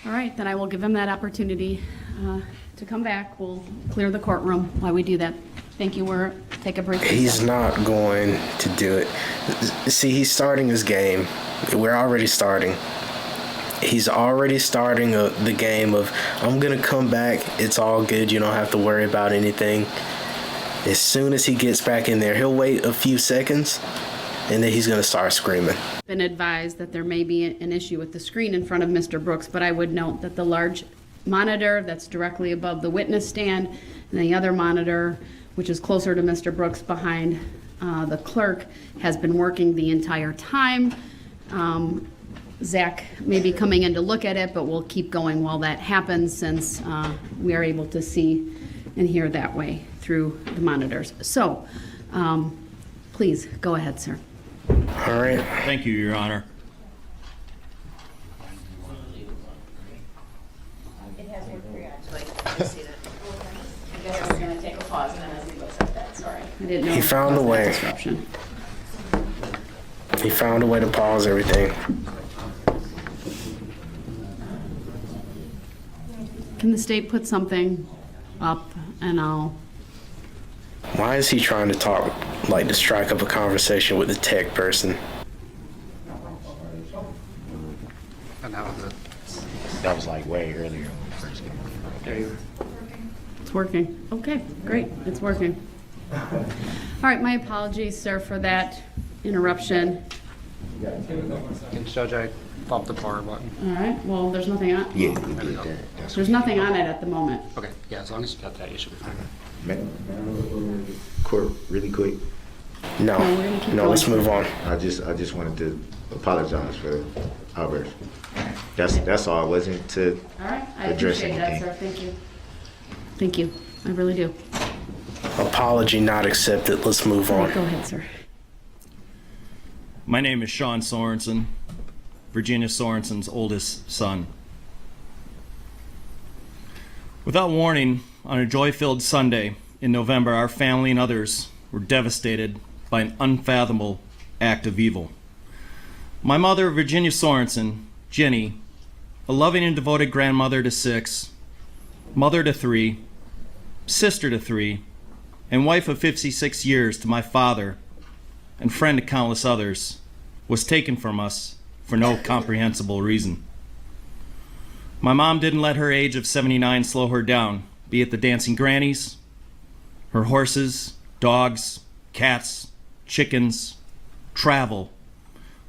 All right, then I will give him that opportunity to come back. We'll clear the courtroom while we do that. Thank you. Take a brief. He's not going to do it. See, he's starting his game. We're already starting. He's already starting the game of, I'm going to come back. It's all good. You don't have to worry about anything. As soon as he gets back in there, he'll wait a few seconds and then he's going to start screaming. Been advised that there may be an issue with the screen in front of Mr. Brooks, but I would note that the large monitor that's directly above the witness stand and the other monitor, which is closer to Mr. Brooks behind the clerk, has been working the entire time. Zach may be coming in to look at it, but we'll keep going while that happens since we are able to see and hear that way through the monitors. So, please go ahead, sir. All right. Thank you, Your Honor. It has worked periodically. I see that. I guess I'm going to take a pause and then as he looks at that, sorry. I didn't know. He found a way. Disruption. He found a way to pause everything. Can the state put something up and I'll... Why is he trying to talk, like to strike up a conversation with the tech person? That was like way earlier when we first got here. It's working. Okay, great. It's working. All right, my apologies, sir, for that interruption. Judge, I bumped the power button. All right, well, there's nothing on. Yeah, we did that. There's nothing on it at the moment. Okay, yeah, as long as you got that, you should be fine. Court, really quick. No, No, we're gonna keep no, let's going. move on. I just wanted to apologize for outburst. That's all. It wasn't to All right, I address appreciate that, anything. sir. Thank you. Thank you. I really do. Apology not accepted. Let's move All on. right, go ahead, sir. My name is Sean Sorenson, Virginia Sorenson's oldest son. Without warning, on a joy-filled Sunday in November, our family and others were devastated by an unfathomable act of evil. My mother, Virginia Sorenson, Jenny, a loving and devoted grandmother to 6, mother to 3, sister to 3, and wife of 56 years to my father, and friend to countless others, was taken from us for no comprehensible reason. My mom didn't let her age of 79 slow her down, be it the dancing grannies, her horses, dogs, cats, chickens, travel,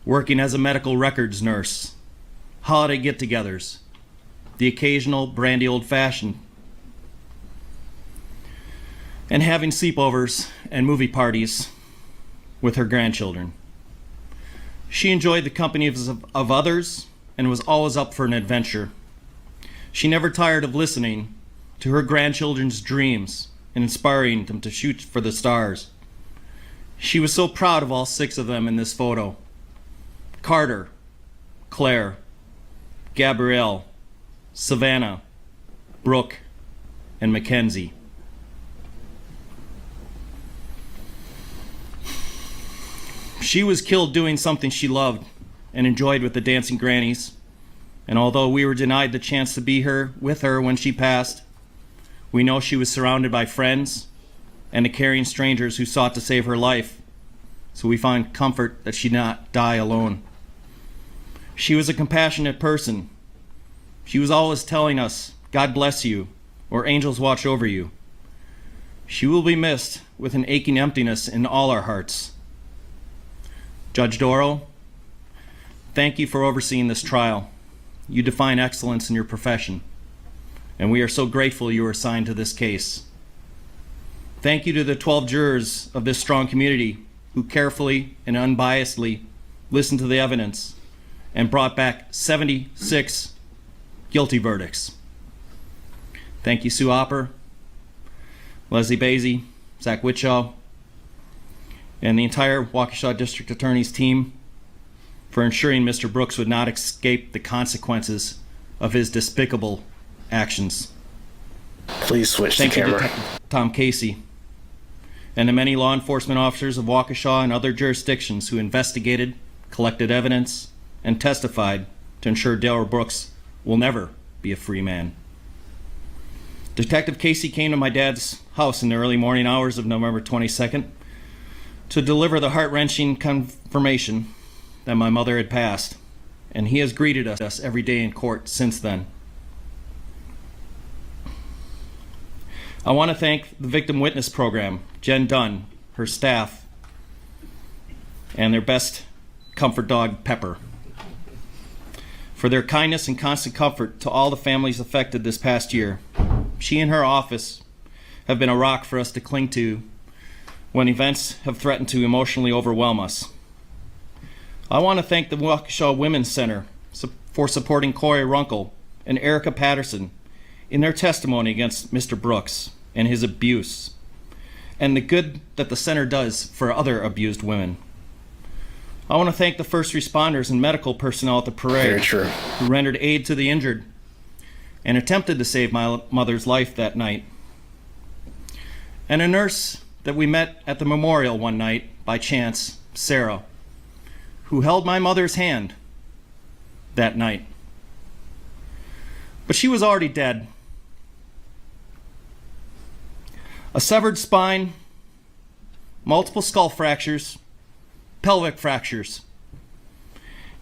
working as a medical records nurse, holiday get-togethers, the occasional brandy old-fashioned, and having sleepovers and movie parties with her grandchildren. She enjoyed the company of others and was always up for an adventure. She never tired of listening to her grandchildren's dreams and inspiring them to shoot for the stars. She was so proud of all 6 of them in this photo: Carter, Claire, Gabrielle, Savannah, Brooke, and Mackenzie. She was killed doing something she loved and enjoyed with the dancing grannies, and although we were denied the chance to be with her when she passed, we know she was surrounded by friends and the caring strangers who sought to save her life, so we find comfort that she did not die alone. She was a compassionate person. She was always telling us, "God bless you," or "Angels watch over you." She will be missed with an aching emptiness in all our hearts. Judge Darrell, thank you for overseeing this trial. You define excellence in your profession, and we are so grateful you were assigned to this case. Thank you to the 12 jurors of this strong community who carefully and unbiasedly listened to the evidence and brought back 76 guilty verdicts. Thank you, Sue Opper, Leslie Basie, Zach Witshaw, and the entire Waukesha District Attorney's team for ensuring Mr. Brooks would not escape the consequences of his despicable actions. Please switch the Thank you, camera. Detective Tom Casey, and the many law enforcement officers of Waukesha and other jurisdictions who investigated, collected evidence, and testified to ensure Darrell Brooks will never be a free man. Detective Casey came to my dad's house in the early morning hours of November 22nd to deliver the heart-wrenching confirmation that my mother had passed, and he has greeted us every day in court since then. I want to thank the Victim Witness Program, Jen Dunn, her staff, and their best comfort dog, Pepper, for their kindness and constant comfort to all the families affected this past year. She and her office have been a rock for us to cling to when events have threatened to emotionally overwhelm us. I want to thank the Waukesha Women's Center for supporting Corey Runkle and Erica Patterson in their testimony against Mr. Brooks and his abuse, and the good that the center does for other abused women. I want to thank the first responders and medical personnel at the parade who rendered aid to the injured and attempted to save my mother's life that night. And a nurse that we met at the memorial one night by chance, Sarah, who held my mother's hand that night. But she was already dead. A severed spine, multiple skull fractures, pelvic fractures,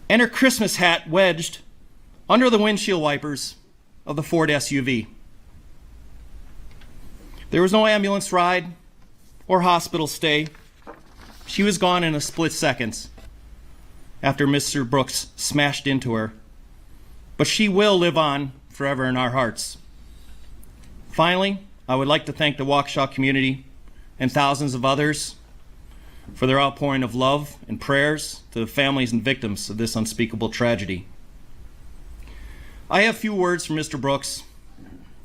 and her Christmas hat wedged under the windshield wipers of the Ford SUV. There was no ambulance ride or hospital stay. She was gone in a split seconds after Mr. Brooks smashed into her, but she will live on forever in our hearts. Finally, I would like to thank the Waukesha community and thousands of others for their outpouring of love and prayers to the families and victims of this unspeakable tragedy. I have few words for Mr. Brooks.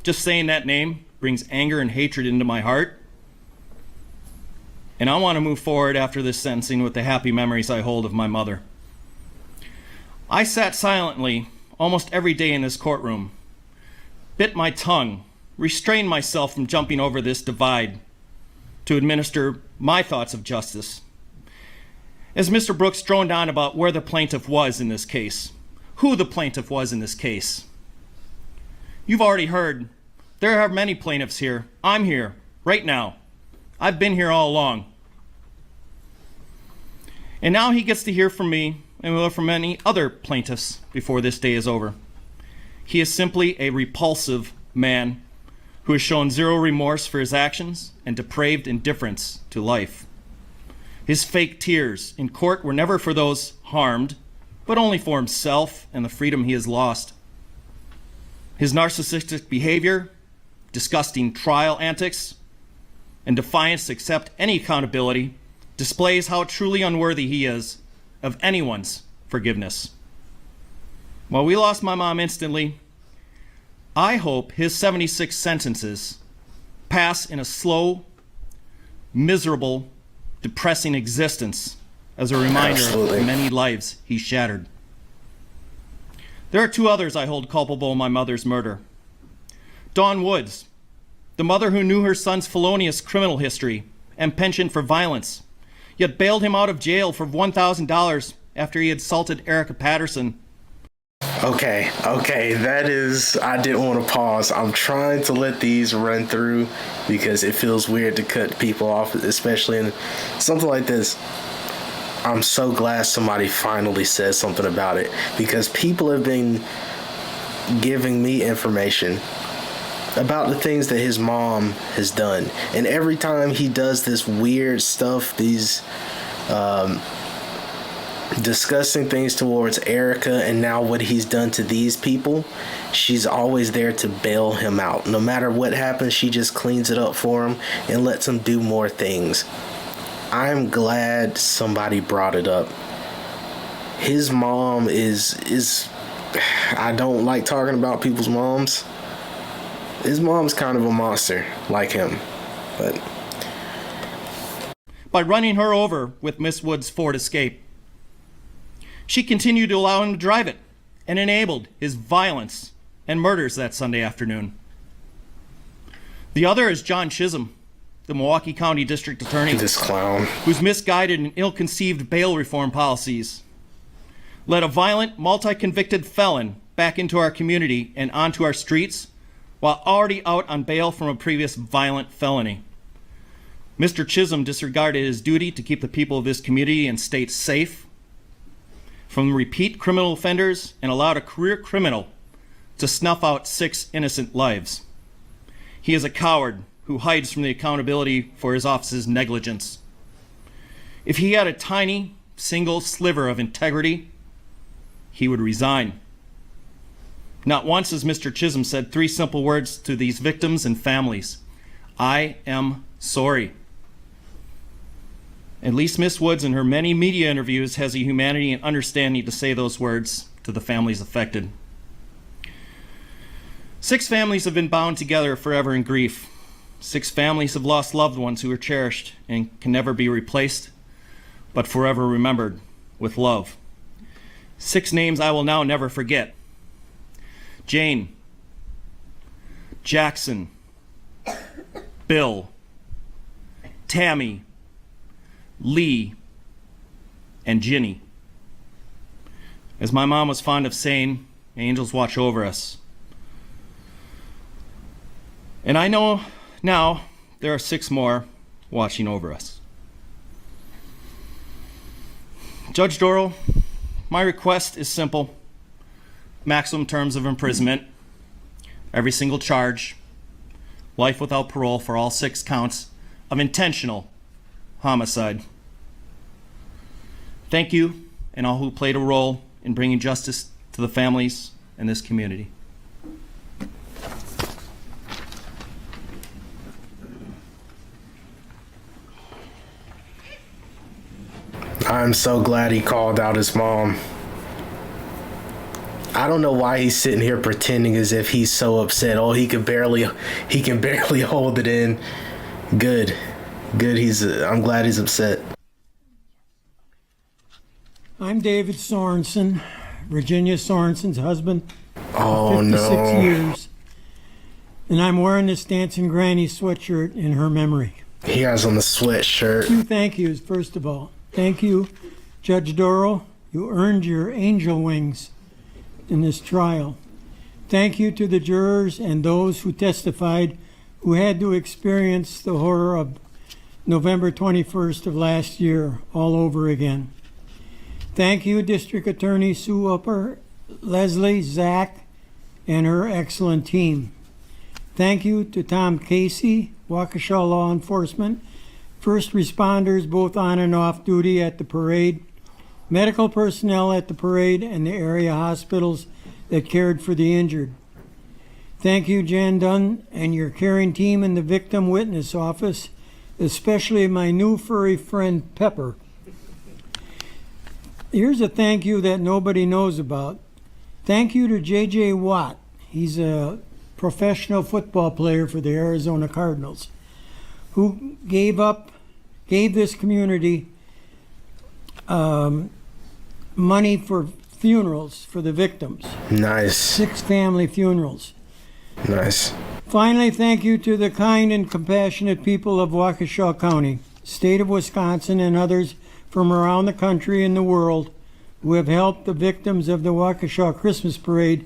Just saying that name brings anger and hatred into my heart. And I want to move forward after this sentencing with the happy memories I hold of my mother. I sat silently almost every day in this courtroom, bit my tongue, restrained myself from jumping over this divide to administer my thoughts of justice. As Mr. Brooks droned on about where the plaintiff was in this case, who the plaintiff was in this case. You've already heard, there are many plaintiffs here. I'm here, right now. I've been here all along. And now he gets to hear from me and will from many other plaintiffs before this day is over. He is simply a repulsive man who has shown zero remorse for his actions and depraved indifference to life. His fake tears in court were never for those harmed, but only for himself and the freedom he has lost. His narcissistic behavior, disgusting trial antics, and defiance to accept any accountability displays how truly unworthy he is of anyone's forgiveness. While we lost my mom instantly, I hope his 76 sentences pass in a slow, miserable, depressing existence as a reminder of the many lives he shattered. There are two others I hold culpable in my mother's murder. Dawn Woods, the mother who knew her son's felonious criminal history and penchant for violence, yet bailed him out of jail for $1,000 after he assaulted Erica Patterson. Okay, that is, I didn't want to pause. I'm trying to let these run through because it feels weird to cut people off, especially in something like this. I'm so glad somebody finally said something about it because people have been giving me information about the things that his mom has done. And every time he does this weird stuff, these discussing things towards Erica and now what he's done to these people, she's always there to bail him out. No matter what happens, she just cleans it up for him and lets him do more things. I'm glad somebody brought it up. His mom is I don't like talking about people's moms. His mom's kind of a monster like him, but by running her over with Miss Wood's Ford Escape, she continued to allow him to drive it and enabled his violence and murders that Sunday afternoon. The other is John Chisholm, the Milwaukee County District Attorney, this clown, whose misguided and ill-conceived bail reform policies led a violent, multi-convicted felon back into our community and onto our streets while already out on bail from a previous violent felony. Mr. Chisholm disregarded his duty to keep the people of this community and state safe from repeat criminal offenders and allowed a career criminal to snuff out 6 innocent lives. He is a coward who hides from the accountability for his office's negligence. If he had a tiny, single sliver of integrity, he would resign. Not once has Mr. Chisholm said 3 simple words to these victims and families: I am sorry. At least Miss Woods in her many media interviews has the humanity and understanding to say those words to the families affected. 6 families have been bound together forever in grief. 6 families have lost loved ones who are cherished and can never be replaced, but forever remembered with love. 6 names I will now never forget: Jane, Jackson, Bill, Tammy, Lee, and Ginny. As my mom was fond of saying, angels watch over us. And I know now there are 6 more watching over us. Judge Darrell, my request is simple: maximum terms of imprisonment, every single charge, life without parole for all 6 counts of intentional homicide. Thank you, and all who played a role in bringing justice to the families in this community. I'm so glad he called out his mom. I don't know why he's sitting here pretending as if he's so upset. Oh, he can barely hold it in. Good. I'm glad he's upset. I'm David Sorenson, Virginia Sorenson's husband. Oh, 56 no. years. And I'm wearing this Dancing Granny sweatshirt in her memory. He has on the sweatshirt. 2 thank yous, first of all. Thank you, Judge Darrell. You earned your angel wings in this trial. Thank you to the jurors and those who testified who had to experience the horror of November 21st of last year all over again. Thank you, District Attorney Sue Upper, Leslie, Zach, and her excellent team. Thank you to Tom Casey, Waukesha Law Enforcement, first responders both on and off duty at the parade, medical personnel at the parade, and the area hospitals that cared for the injured. Thank you, Jan Dunn, and your caring team in the Victim Witness Office, especially my new furry friend, Pepper. Here's a thank you that nobody knows about. Thank you to J.J. Watt. He's a professional football player for the Arizona Cardinals, who gave this community money for funerals for the victims. Nice. 6 family funerals. Nice. Finally, thank you to the kind and compassionate people of Waukesha County, state of Wisconsin, and others from around the country and the world who have helped the victims of the Waukesha Christmas Parade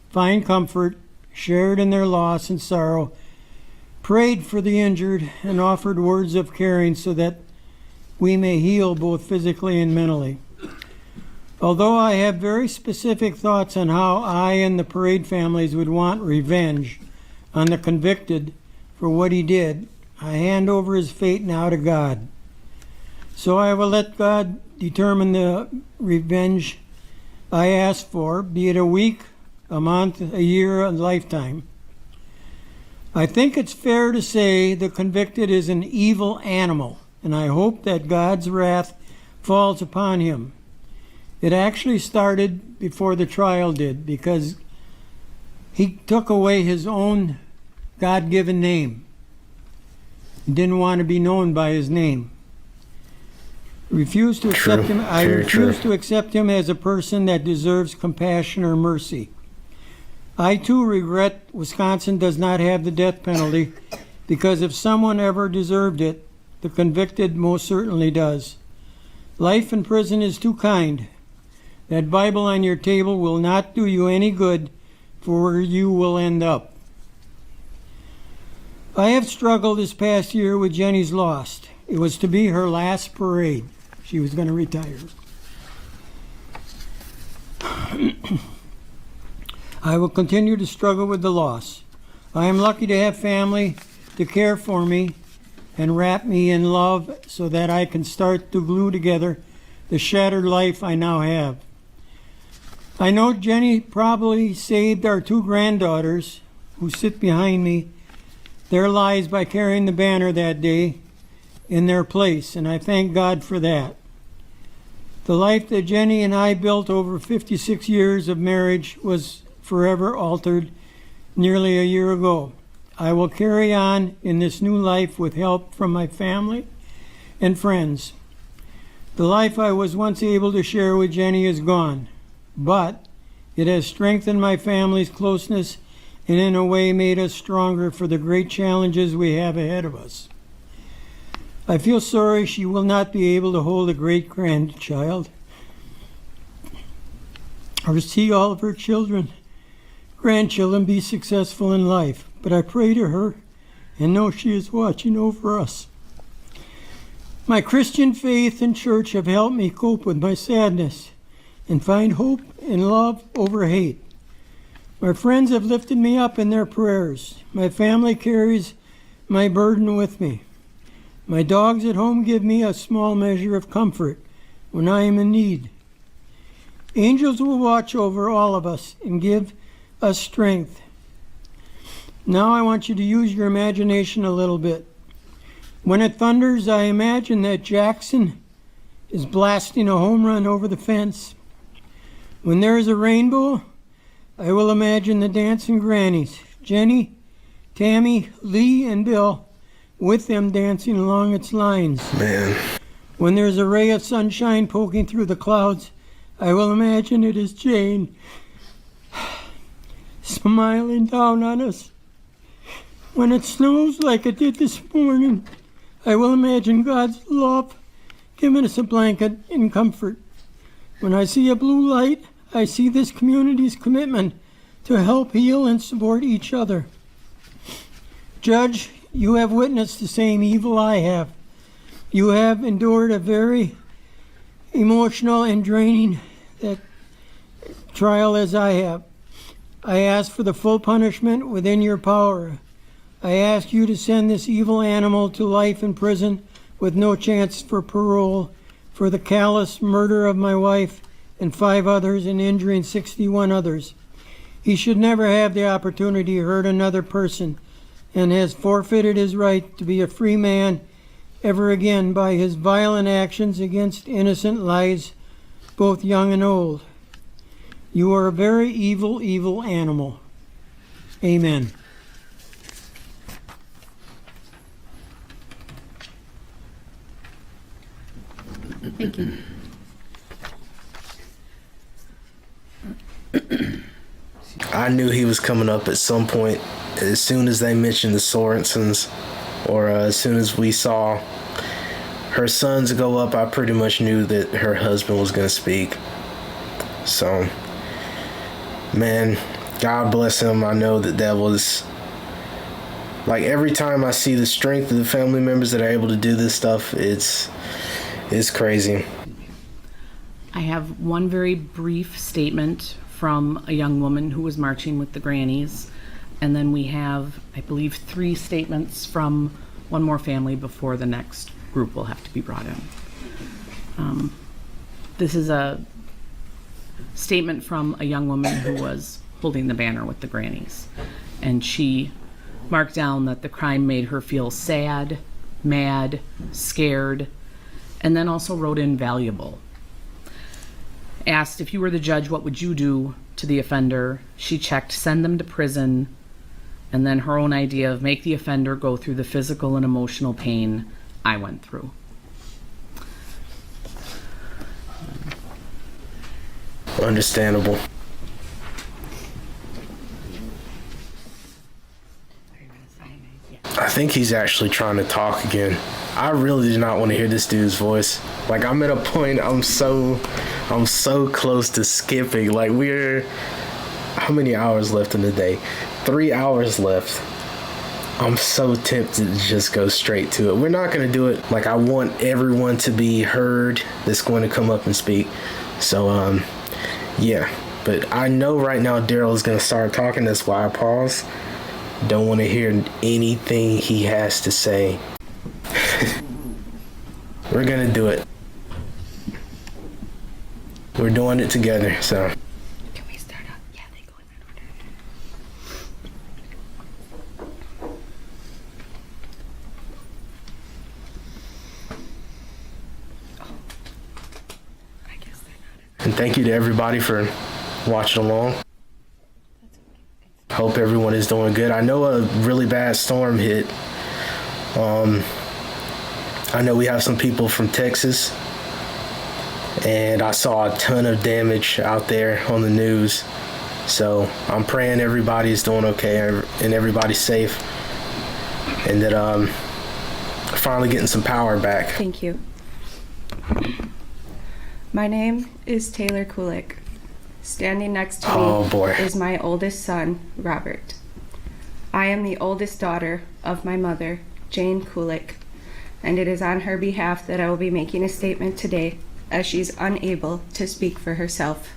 find comfort, shared in their loss and sorrow, prayed for the injured, and offered words of caring so that we may heal both physically and mentally. Although I have very specific thoughts on how I and the parade families would want revenge on the convicted for what he did, I hand over his fate now to God. So I will let God determine the revenge I ask for, be it a week, a month, a year, a lifetime. I think it's fair to say the convicted is an evil animal, and I hope that God's wrath falls upon him. It actually started before the trial did, because he took away his own God-given name. He didn't want to be known by his name. Refused to accept him. I refuse to accept him as a person that deserves compassion or mercy. I too regret Wisconsin does not have the death penalty, because if someone ever deserved it, the convicted most certainly does. Life in prison is too kind. That Bible on your table will not do you any good for where you will end up. I have struggled this past year with Jenny's loss. It was to be her last parade. She was going to retire. I will continue to struggle with the loss. I am lucky to have family to care for me and wrap me in love so that I can start to glue together the shattered life I now have. I know Jenny probably saved our 2 granddaughters, who sit behind me, their lives by carrying the banner that day in their place, and I thank God for that. The life that Jenny and I built over 56 years of marriage was forever altered nearly a year ago. I will carry on in this new life with help from my family and friends. The life I was once able to share with Jenny is gone, but it has strengthened my family's closeness and in a way made us stronger for the great challenges we have ahead of us. I feel sorry she will not be able to hold a great-grandchild or see all of her grandchildren be successful in life, but I pray to her and know she is watching over us. My Christian faith and church have helped me cope with my sadness and find hope and love over hate. My friends have lifted me up in their prayers. My family carries my burden with me. My dogs at home give me a small measure of comfort when I am in need. Angels will watch over all of us and give us strength. Now I want you to use your imagination a little bit. When it thunders, I imagine that Jackson is blasting a home run over the fence. When there is a rainbow, I will imagine the dancing grannies, Jenny, Tammy, Lee, and Bill, with them dancing along its lines. Man. When there's a ray of sunshine poking through the clouds, I will imagine it is Jane smiling down on us. When it snows like it did this morning, I will imagine God's love giving us a blanket and comfort. When I see a blue light, I see this community's commitment to help heal and support each other. Judge, you have witnessed the same evil I have. You have endured a very emotional and draining trial as I have. I ask for the full punishment within your power. I ask you to send this evil animal to life in prison with no chance for parole for the callous murder of my wife and 5 others and injuring 61 others. He should never have the opportunity to hurt another person and has forfeited his right to be a free man ever again by his violent actions against innocent lives, both young and old. You are a very evil, evil animal. Amen. Thank you. I knew he was coming up at some point. As soon as they mentioned the Sorensons, or as soon as we saw her sons go up, I pretty much knew that her husband was going to speak. So, man, God bless him. I know that was, like, every time I see the strength of the family members that are able to do this stuff, it's crazy. I have one very brief statement from a young woman who was marching with the grannies, and then we have, I believe, 3 statements from one more family before the next group will have to be brought in. This is a statement from a young woman who was holding the banner with the grannies, and she marked down that the crime made her feel sad, mad, scared, and then also wrote in valuable. Asked, if you were the judge, what would you do to the offender? She checked, send them to prison, and then her own idea of make the offender go through the physical and emotional pain I went through. Understandable. I think he's actually trying to talk again. I really do not want to hear this dude's voice. Like, I'm at a point, I'm so close to skipping. Like, how many hours left in the day? 3 hours left. I'm so tempted to just go straight to it. We're not going to do it. Like, I want everyone to be heard that's going to come up and speak. So, yeah. But I know right now Darrell is going to start talking. That's why I paused. Don't want to hear anything he has to say. We're gonna do it. We're doing it together, so. Can we start up? Yeah, they go in that order. I guess they're not. And thank you to everybody for watching along. Hope everyone is doing good. I know a really bad storm hit. I know we have some people from Texas, and I saw a ton of damage out there on the news. So I'm praying everybody is doing okay and everybody's safe, and that finally getting some power back. Thank you. My name is Taylor Kulik. Standing next to me is my oldest son, Robert. I am the oldest daughter of my mother, Jane Kulik, and it is on her behalf that I will be making a statement today, as she's unable to speak for herself.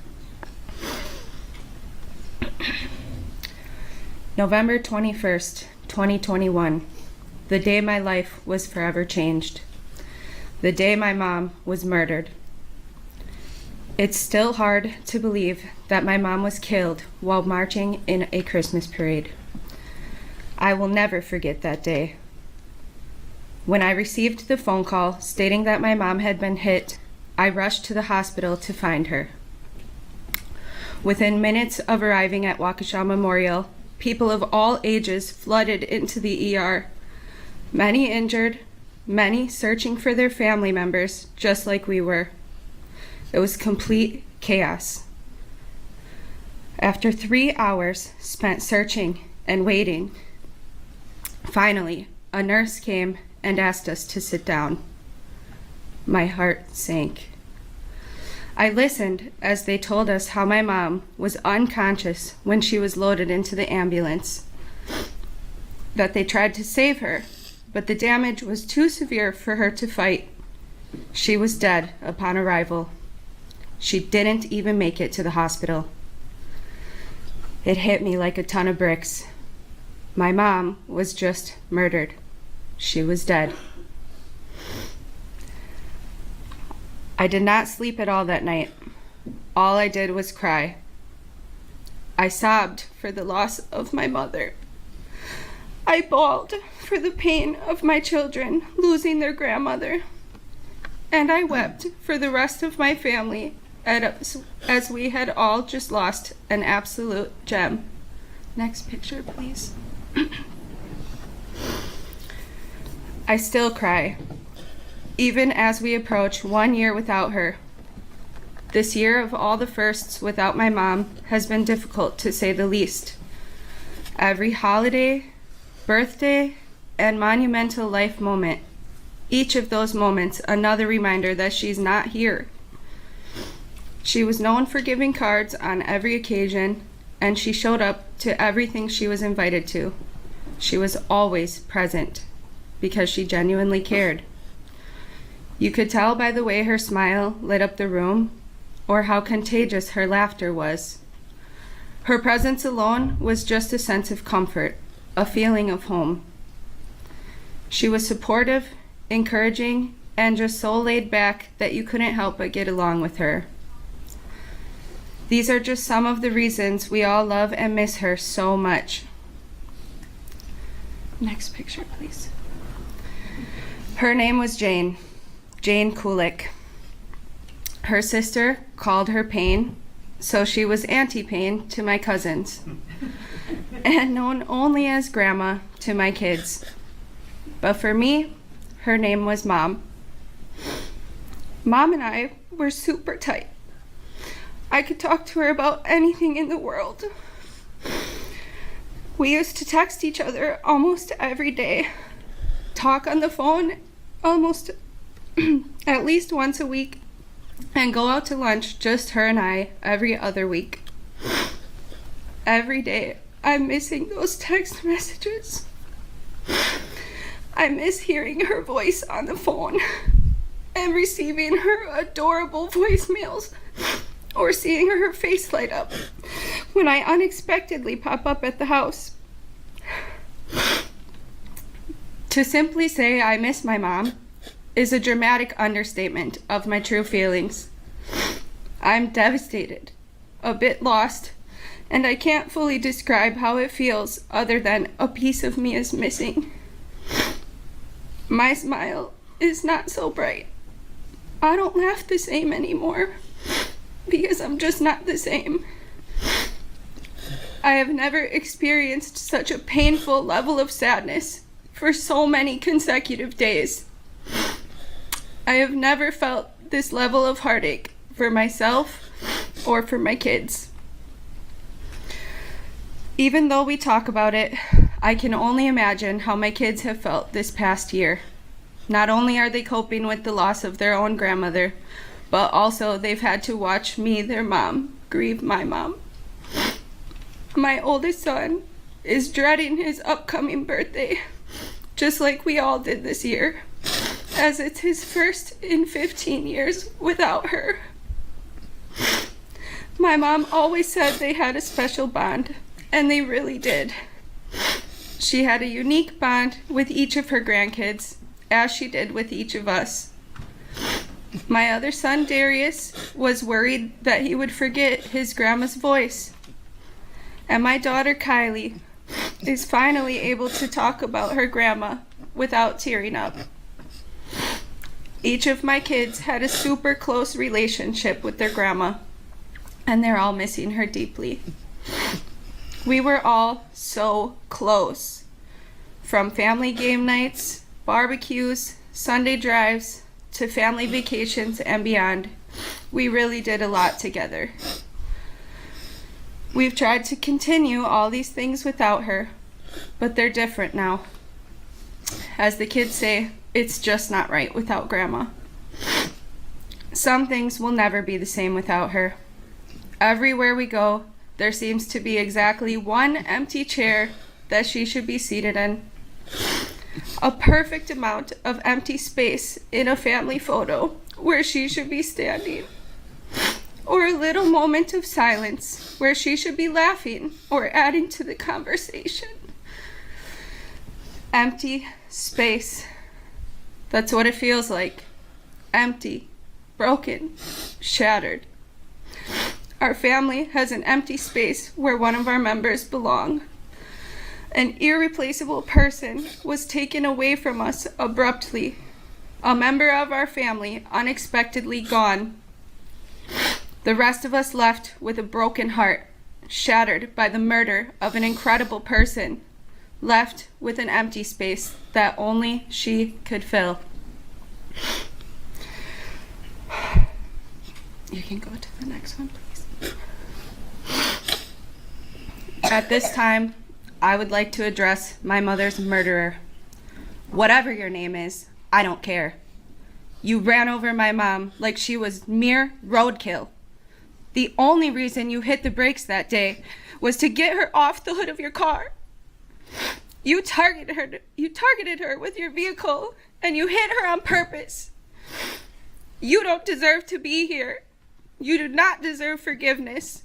November 21st, 2021, the day my life was forever changed. The day my mom was murdered. It's still hard to believe that my mom was killed while marching in a Christmas parade. I will never forget that day. When I received the phone call stating that my mom had been hit, I rushed to the hospital to find her. Within minutes of arriving at Waukesha Memorial, people of all ages flooded into the ER. Many injured, many searching for their family members, just like we were. It was complete chaos. After 3 hours spent searching and waiting, finally, a nurse came and asked us to sit down. My heart sank. I listened as they told us how my mom was unconscious when she was loaded into the ambulance, that they tried to save her, but the damage was too severe for her to fight. She was dead upon arrival. She didn't even make it to the hospital. It hit me like a ton of bricks. My mom was just murdered. She was dead. I did not sleep at all that night. All I did was cry. I sobbed for the loss of my mother. I bawled for the pain of my children losing their grandmother. And I wept for the rest of my family as we had all just lost an absolute gem. Next picture, please. I still cry, even as we approach 1 year without her. This year of all the firsts without my mom has been difficult, to say the least. Every holiday, birthday, and monumental life moment, each of those moments another reminder that she's not here. She was known for giving cards on every occasion, and she showed up to everything she was invited to. She was always present because she genuinely cared. You could tell by the way her smile lit up the room, or how contagious her laughter was. Her presence alone was just a sense of comfort, a feeling of home. She was supportive, encouraging, and just so laid back that you couldn't help but get along with her. These are just some of the reasons we all love and miss her so much. Next picture, please. Her name was Jane Kulik. Her sister called her Pain, so she was Auntie Pain to my cousins, and known only as Grandma to my kids. But for me, her name was Mom. Mom and I were super tight. I could talk to her about anything in the world. We used to text each other almost every day, talk on the phone almost at least once a week, and go out to lunch, just her and I, every other week. Every day, I'm missing those text messages. I miss hearing her voice on the phone and receiving her adorable voicemails, or seeing her face light up when I unexpectedly pop up at the house. To simply say I miss my mom is a dramatic understatement of my true feelings. I'm devastated, a bit lost, and I can't fully describe how it feels other than a piece of me is missing. My smile is not so bright. I don't laugh the same anymore because I'm just not the same. I have never experienced such a painful level of sadness for so many consecutive days. I have never felt this level of heartache for myself or for my kids. Even though we talk about it, I can only imagine how my kids have felt this past year. Not only are they coping with the loss of their own grandmother, but also they've had to watch me, their mom, grieve my mom. My oldest son is dreading his upcoming birthday, just like we all did this year, as it's his first in 15 years without her. My mom always said they had a special bond, and they really did. She had a unique bond with each of her grandkids, as she did with each of us. My other son, Darius, was worried that he would forget his grandma's voice. And my daughter, Kylie, is finally able to talk about her grandma without tearing up. Each of my kids had a super close relationship with their grandma, and they're all missing her deeply. We were all so close. From family game nights, barbecues, Sunday drives, to family vacations and beyond, we really did a lot together. We've tried to continue all these things without her, but they're different now. As the kids say, it's just not right without Grandma. Some things will never be the same without her. Everywhere we go, there seems to be exactly one empty chair that she should be seated in. A perfect amount of empty space in a family photo where she should be standing. Or a little moment of silence where she should be laughing or adding to the conversation. Empty space. That's what it feels like. Empty, broken, shattered. Our family has an empty space where one of our members belong. An irreplaceable person was taken away from us abruptly. A member of our family unexpectedly gone. The rest of us left with a broken heart, shattered by the murder of an incredible person, left with an empty space that only she could fill. You can go to the next one, please. At this time, I would like to address my mother's murderer. Whatever your name is, I don't care. You ran over my mom like she was mere roadkill. The only reason you hit the brakes that day was to get her off the hood of your car. You targeted her with your vehicle, and you hit her on purpose. You don't deserve to be here. You do not deserve forgiveness.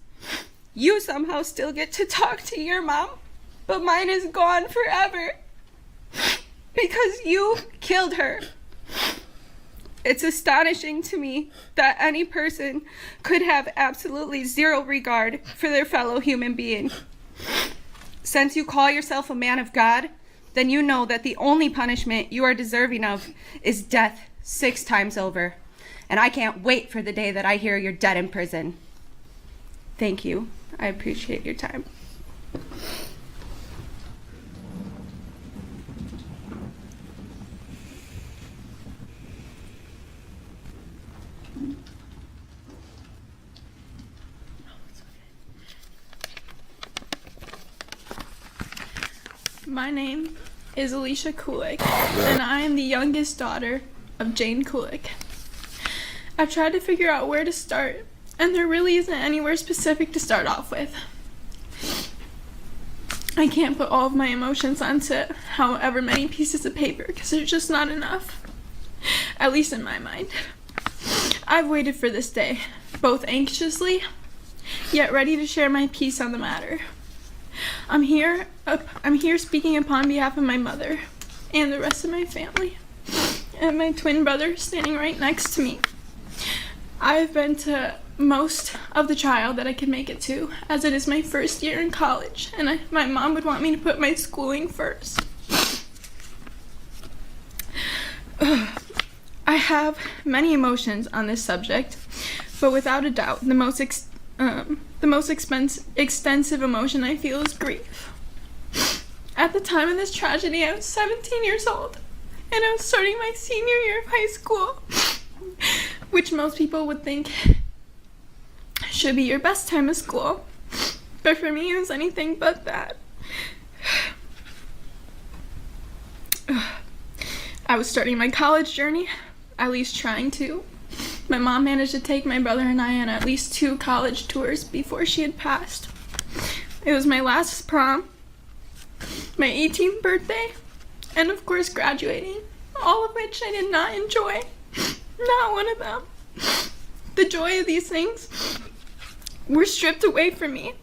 You somehow still get to talk to your mom, but mine is gone forever because you killed her. It's astonishing to me that any person could have absolutely zero regard for their fellow human being. Since you call yourself a man of God, then you know that the only punishment you are deserving of is death 6 times over. And I can't wait for the day that I hear you're dead in prison. Thank you. I appreciate your time. My name is Alicia Kulik, and I am the youngest daughter of Jane Kulik. I've tried to figure out where to start, and there really isn't anywhere specific to start off with. I can't put all of my emotions onto however many pieces of paper because there's just not enough, at least in my mind. I've waited for this day, both anxiously, yet ready to share my piece on the matter. I'm here speaking upon behalf of my mother. and the rest of my family, and my twin brother standing right next to me. I've been to most of the trial that I could make it to, as it is my first year in college, and my mom would want me to put my schooling first. I have many emotions on this subject, but without a doubt, the most extensive emotion I feel is grief. At the time of this tragedy, I was 17 years old, and I was starting my senior year of high school, which most people would think should be your best time of school, but for me, it was anything but that. I was starting my college journey, at least trying to. My mom managed to take my brother and I on at least 2 college tours before she had passed. It was my last prom, my 18th birthday, and of course graduating, all of which I did not enjoy. Not one of them. The joy of these things were stripped away from me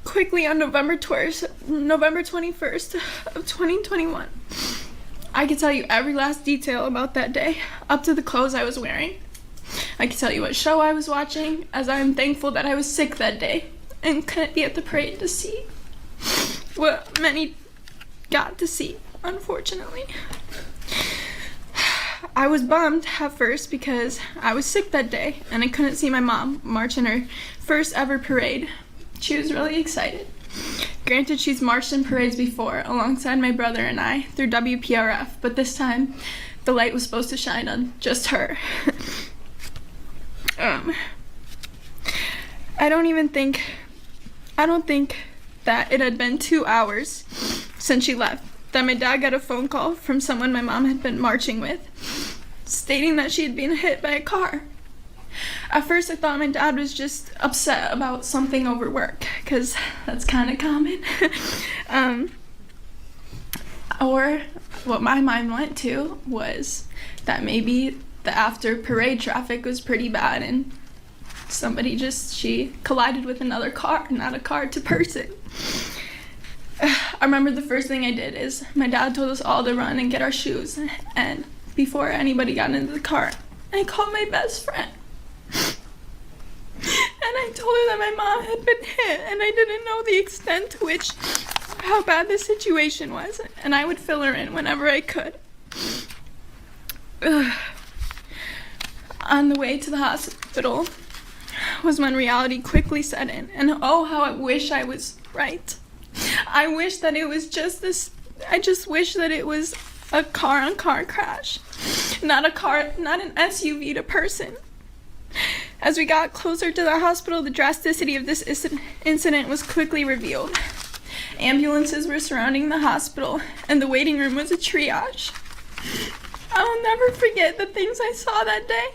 quickly on November 21st of 2021. I could tell you every last detail about that day, up to the clothes I was wearing. I could tell you what show I was watching, as I am thankful that I was sick that day and couldn't be at the parade to see what many got to see, unfortunately. I was bummed at first because I was sick that day and I couldn't see my mom march in her first ever parade. She was really excited. Granted, she's marched in parades before alongside my brother and I through WPRF, but this time the light was supposed to shine on just her. I don't think that it had been 2 hours since she left that my dad got a phone call from someone my mom had been marching with, stating that she had been hit by a car. At first I thought my dad was just upset about something over work, because that's kind of common. Or what my mind went to was that maybe the after parade traffic was pretty bad and she collided with another car, not a car to person. I remember the first thing I did is my dad told us all to run and get our shoes, and before anybody got into the car, I called my best friend. And I told her that my mom had been hit and I didn't know the extent to which how bad the situation was, and I would fill her in whenever I could. On the way to the hospital was when reality quickly set in, and oh how I wish I was right. I wish that it was just this, I just wish that it was a car-on-car crash, not an SUV to person. As we got closer to the hospital, the drasticity of this incident was quickly revealed. Ambulances were surrounding the hospital, and the waiting room was a triage. I will never forget the things I saw that day.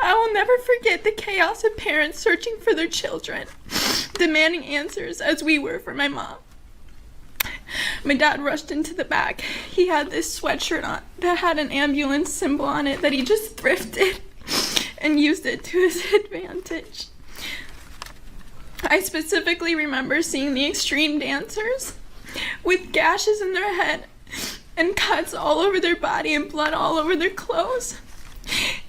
I will never forget the chaos of parents searching for their children, demanding answers as we were for my mom. My dad rushed into the back. He had this sweatshirt on that had an ambulance symbol on it that he just thrifted and used it to his advantage. I specifically remember seeing the extreme dancers with gashes in their head and cuts all over their body and blood all over their clothes.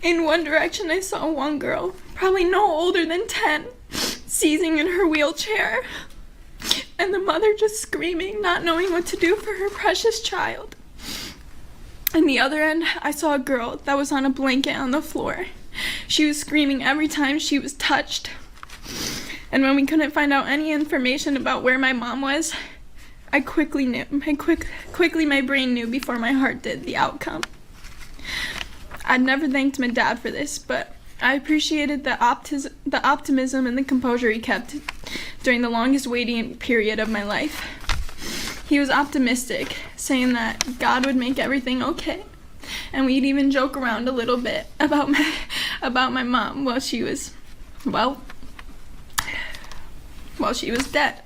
In one direction, I saw one girl, probably no older than 10, seizing in her wheelchair, and the mother just screaming, not knowing what to do for her precious child. In the other end, I saw a girl that was on a blanket on the floor. She was screaming every time she was touched. And when we couldn't find out any information about where my mom was, I quickly knew. Quickly my brain knew before my heart did the outcome. I'd never thanked my dad for this, but I appreciated the optimism and the composure he kept during the longest waiting period of my life. He was optimistic, saying that God would make everything okay. And we'd even joke around a little bit about my mom while she was dead.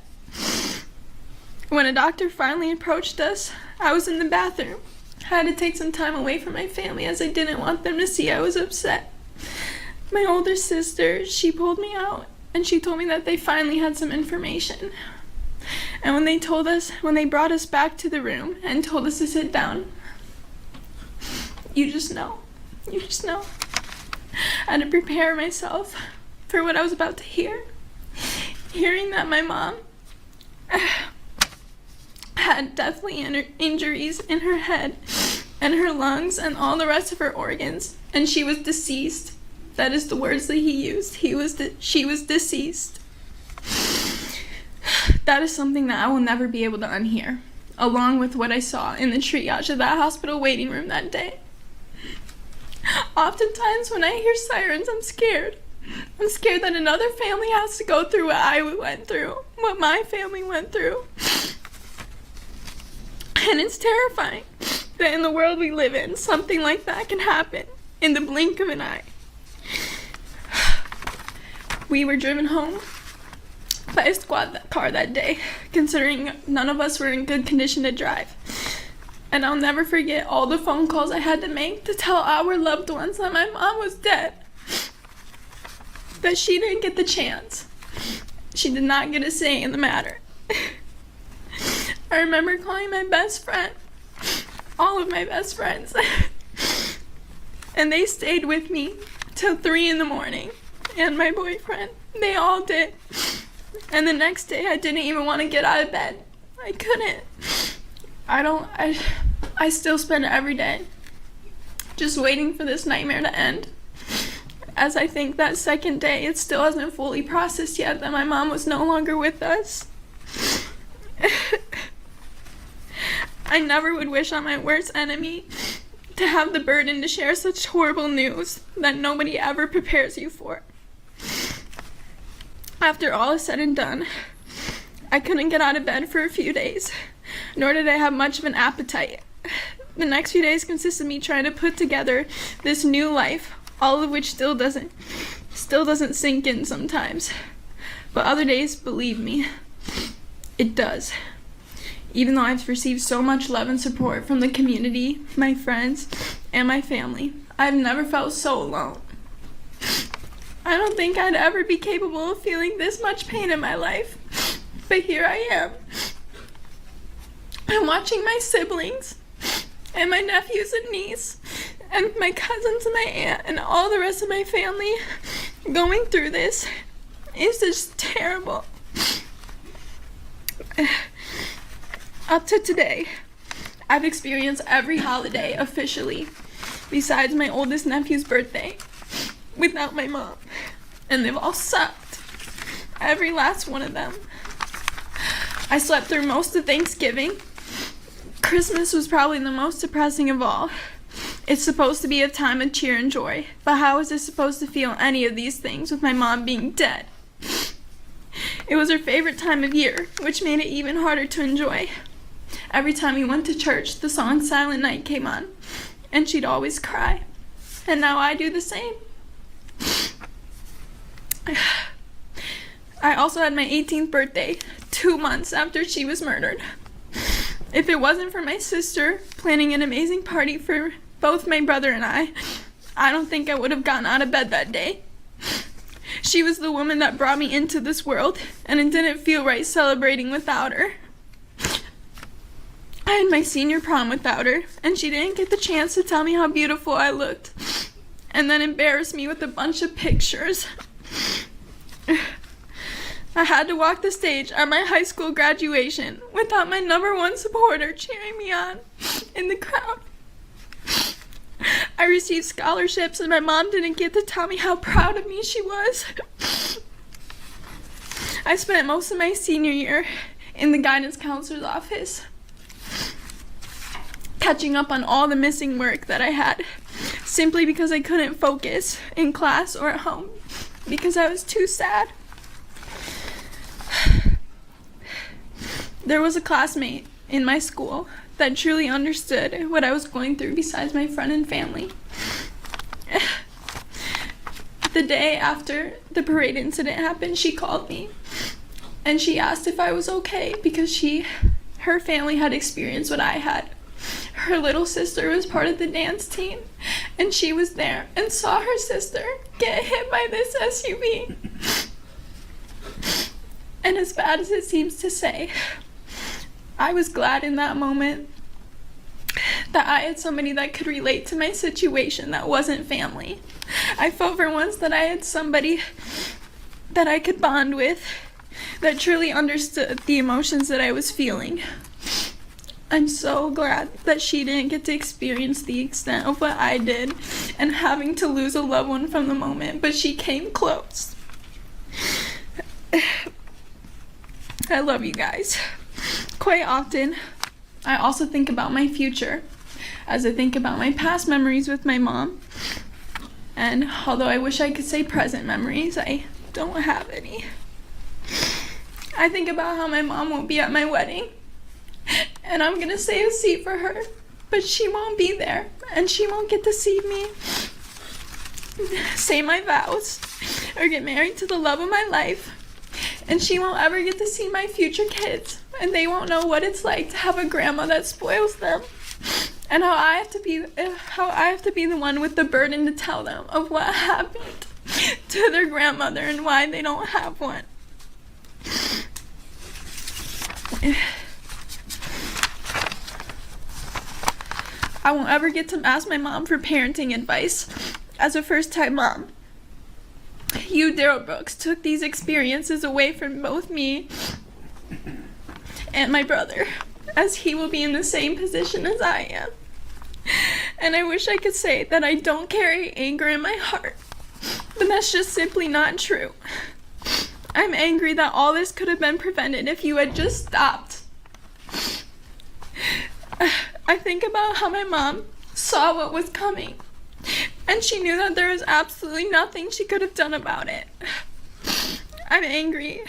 When a doctor finally approached us, I was in the bathroom. I had to take some time away from my family as I didn't want them to see I was upset. My older sister, she pulled me out and she told me that they finally had some information. And when they brought us back to the room and told us to sit down, you just know. I had to prepare myself for what I was about to hear. Hearing that my mom had deathly injuries in her head and her lungs and all the rest of her organs, and she was deceased. That is the words that he used. She was deceased. That is something that I will never be able to unhear, along with what I saw in the triage of that hospital waiting room that day. Oftentimes when I hear sirens, I'm scared. I'm scared that another family has to go through what I went through, what my family went through. And it's terrifying that in the world we live in, something like that can happen in the blink of an eye. We were driven home by a squad car that day, considering none of us were in good condition to drive. And I'll never forget all the phone calls I had to make to tell our loved ones that my mom was dead. That she didn't get the chance. She did not get a say in the matter. I remember calling my best friend, all of my best friends, and they stayed with me till 3 a.m, and my boyfriend, they all did. And the next day I didn't even want to get out of bed. I couldn't. I still spend every day just waiting for this nightmare to end. As I think that second day, it still hasn't fully processed yet that my mom was no longer with us. I never would wish on my worst enemy to have the burden to share such horrible news that nobody ever prepares you for. After all is said and done, I couldn't get out of bed for a few days, nor did I have much of an appetite. The next few days consist of me trying to put together this new life, all of which still doesn't sink in sometimes. But other days, believe me, it does. Even though I've received so much love and support from the community, my friends, and my family, I've never felt so alone. I don't think I'd ever be capable of feeling this much pain in my life, but here I am. I'm watching my siblings, and my nephews and niece, and my cousins and my aunt, and all the rest of my family going through this. It's just terrible. Up to today, I've experienced every holiday officially, besides my oldest nephew's birthday, without my mom. And they've all sucked. Every last one of them. I slept through most of Thanksgiving. Christmas was probably the most depressing of all. It's supposed to be a time of cheer and joy, but how is it supposed to feel any of these things with my mom being dead? It was her favorite time of year, which made it even harder to enjoy. Every time we went to church, the song Silent Night came on, and she'd always cry. And now I do the same. I also had my 18th birthday, 2 months after she was murdered. If it wasn't for my sister planning an amazing party for both my brother and I don't think I would have gotten out of bed that day. She was the woman that brought me into this world, and it didn't feel right celebrating without her. I had my senior prom without her, and she didn't get the chance to tell me how beautiful I looked, and then embarrass me with a bunch of pictures. I had to walk the stage at my high school graduation without my #1 supporter cheering me on in the crowd. I received scholarships, and my mom didn't get to tell me how proud of me she was. I spent most of my senior year in the guidance counselor's office, catching up on all the missing work that I had, simply because I couldn't focus in class or at home, because I was too sad. There was a classmate in my school that truly understood what I was going through besides my friend and family. The day after the parade incident happened, she called me and she asked if I was okay because her family had experienced what I had. Her little sister was part of the dance team, and she was there and saw her sister get hit by this SUV. And as bad as it seems to say, I was glad in that moment that I had somebody that could relate to my situation that wasn't family. I felt for once that I had somebody that I could bond with, that truly understood the emotions that I was feeling. I'm so glad that she didn't get to experience the extent of what I did and having to lose a loved one from the moment, but she came close. I love you guys. Quite often, I also think about my future as I think about my past memories with my mom. And although I wish I could say present memories, I don't have any. I think about how my mom won't be at my wedding, and I'm gonna save a seat for her, but she won't be there, and she won't get to see me say my vows or get married to the love of my life, and she won't ever get to see my future kids, and they won't know what it's like to have a grandma that spoils them, and how I have to be the one with the burden to tell them of what happened to their grandmother and why they don't have one. I won't ever get to ask my mom for parenting advice as a first-time mom. You, Darrell Brooks, took these experiences away from both me and my brother, as he will be in the same position as I am. And I wish I could say that I don't carry anger in my heart, but that's just simply not true. I'm angry that all this could have been prevented if you had just stopped. I think about how my mom saw what was coming, and she knew that there was absolutely nothing she could have done about it. I'm angry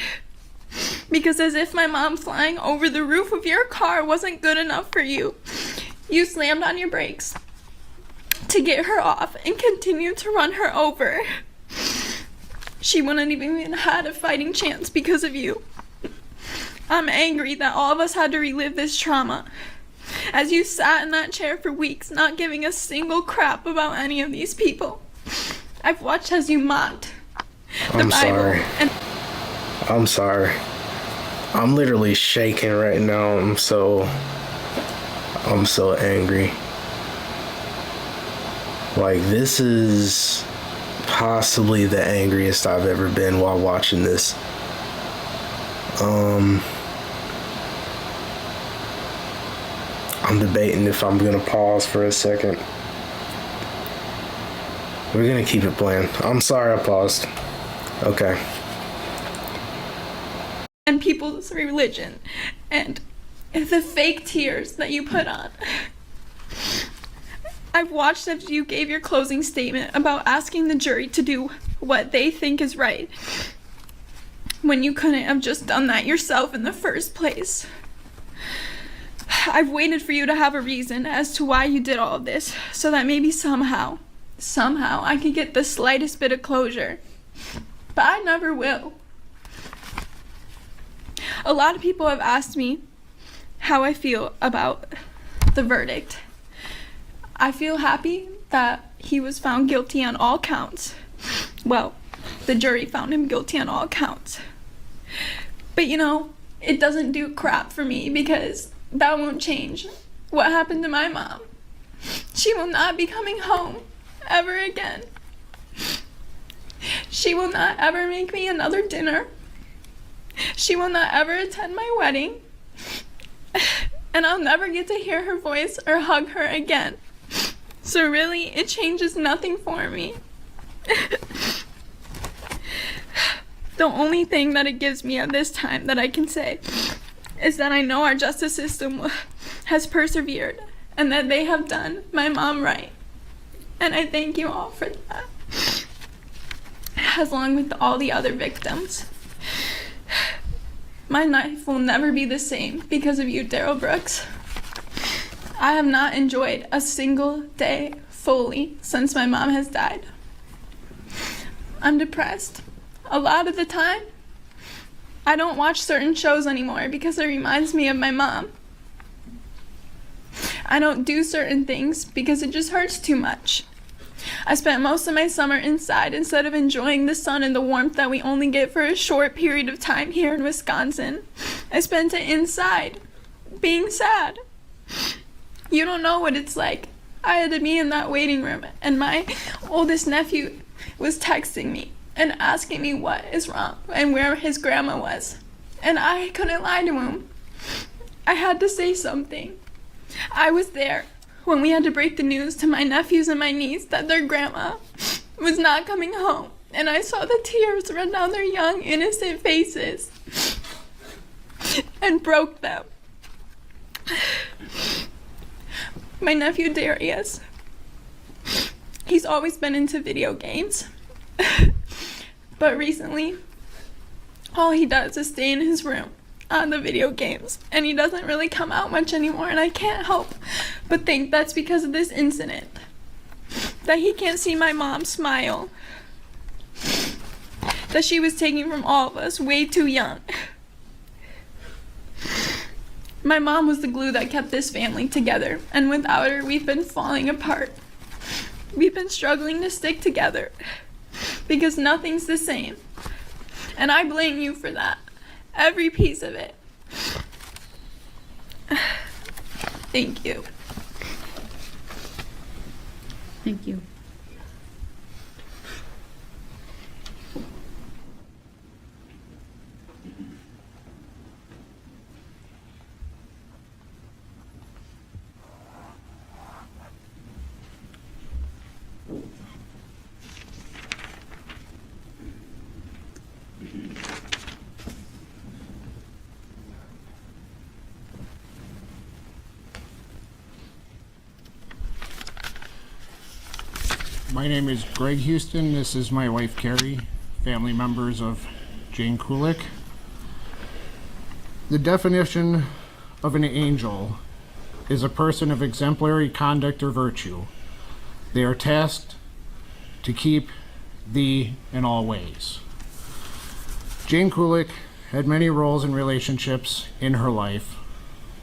because, as if my mom flying over the roof of your car wasn't good enough for you, you slammed on your brakes to get her off and continued to run her over. She wouldn't even had a fighting chance because of you. I'm angry that all of us had to relive this trauma, as you sat in that chair for weeks, not giving a single crap about any of these people. I've watched as you mocked the Bible. I'm sorry. I'm literally shaking right now. I'm so angry. Like, this is possibly the angriest I've ever been while watching this. I'm debating if I'm gonna pause for a second. We're gonna keep it playing. I'm sorry I paused. Okay. And people's religion and the fake tears that you put on. I've watched as you gave your closing statement about asking the jury to do what they think is right, when you couldn't have just done that yourself in the first place. I've waited for you to have a reason as to why you did all of this, so that maybe somehow I could get the slightest bit of closure. But I never will. A lot of people have asked me how I feel about the verdict. I feel happy that he was found guilty on all counts. Well, the jury found him guilty on all counts. But you know, it doesn't do crap for me, because that won't change what happened to my mom. She will not be coming home ever again. She will not ever make me another dinner. She will not ever attend my wedding. And I'll never get to hear her voice or hug her again. So really, it changes nothing for me. The only thing that it gives me at this time that I can say is that I know our justice system has persevered and that they have done my mom right. And I thank you all for that, as long with all the other victims. My life will never be the same because of you, Darrell Brooks. I have not enjoyed a single day fully since my mom has died. I'm depressed. A lot of the time, I don't watch certain shows anymore because it reminds me of my mom. I don't do certain things because it just hurts too much. I spent most of my summer inside instead of enjoying the sun and the warmth that we only get for a short period of time here in Wisconsin. I spent it inside, being sad. You don't know what it's like. I had to be in that waiting room, and my oldest nephew was texting me and asking me what is wrong and where his grandma was. And I couldn't lie to him. I had to say something. I was there when we had to break the news to my nephews and my niece that their grandma was not coming home. And I saw the tears run down their young, innocent faces and broke them. My nephew Darius, he's always been into video games. But recently, all he does is stay in his room on the video games, and he doesn't really come out much anymore, and I can't help but think that's because of this incident, that he can't see my mom smile, that she was taken from all of us way too young. My mom was the glue that kept this family together, and without her, we've been falling apart. We've been struggling to stick together because nothing's the same, and I blame you for that. Every piece of it. Thank you. Thank you. My name is Greg Houston. This is my wife Carrie, family members of Jane Kulik. The definition of an angel is a person of exemplary conduct or virtue. They are tasked to keep thee in all ways. Jane Kulik had many roles and relationships in her life,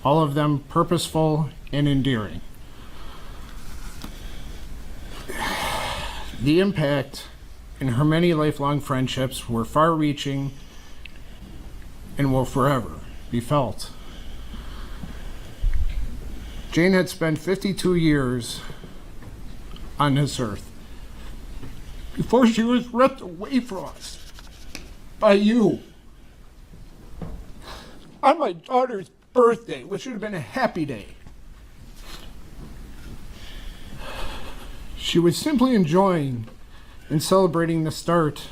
all of them purposeful and endearing. The impact in her many lifelong friendships were far-reaching and will forever be felt. Jane had spent 52 years on this earth before she was ripped away from us by you. On my daughter's birthday, which should have been a happy day, she was simply enjoying and celebrating the start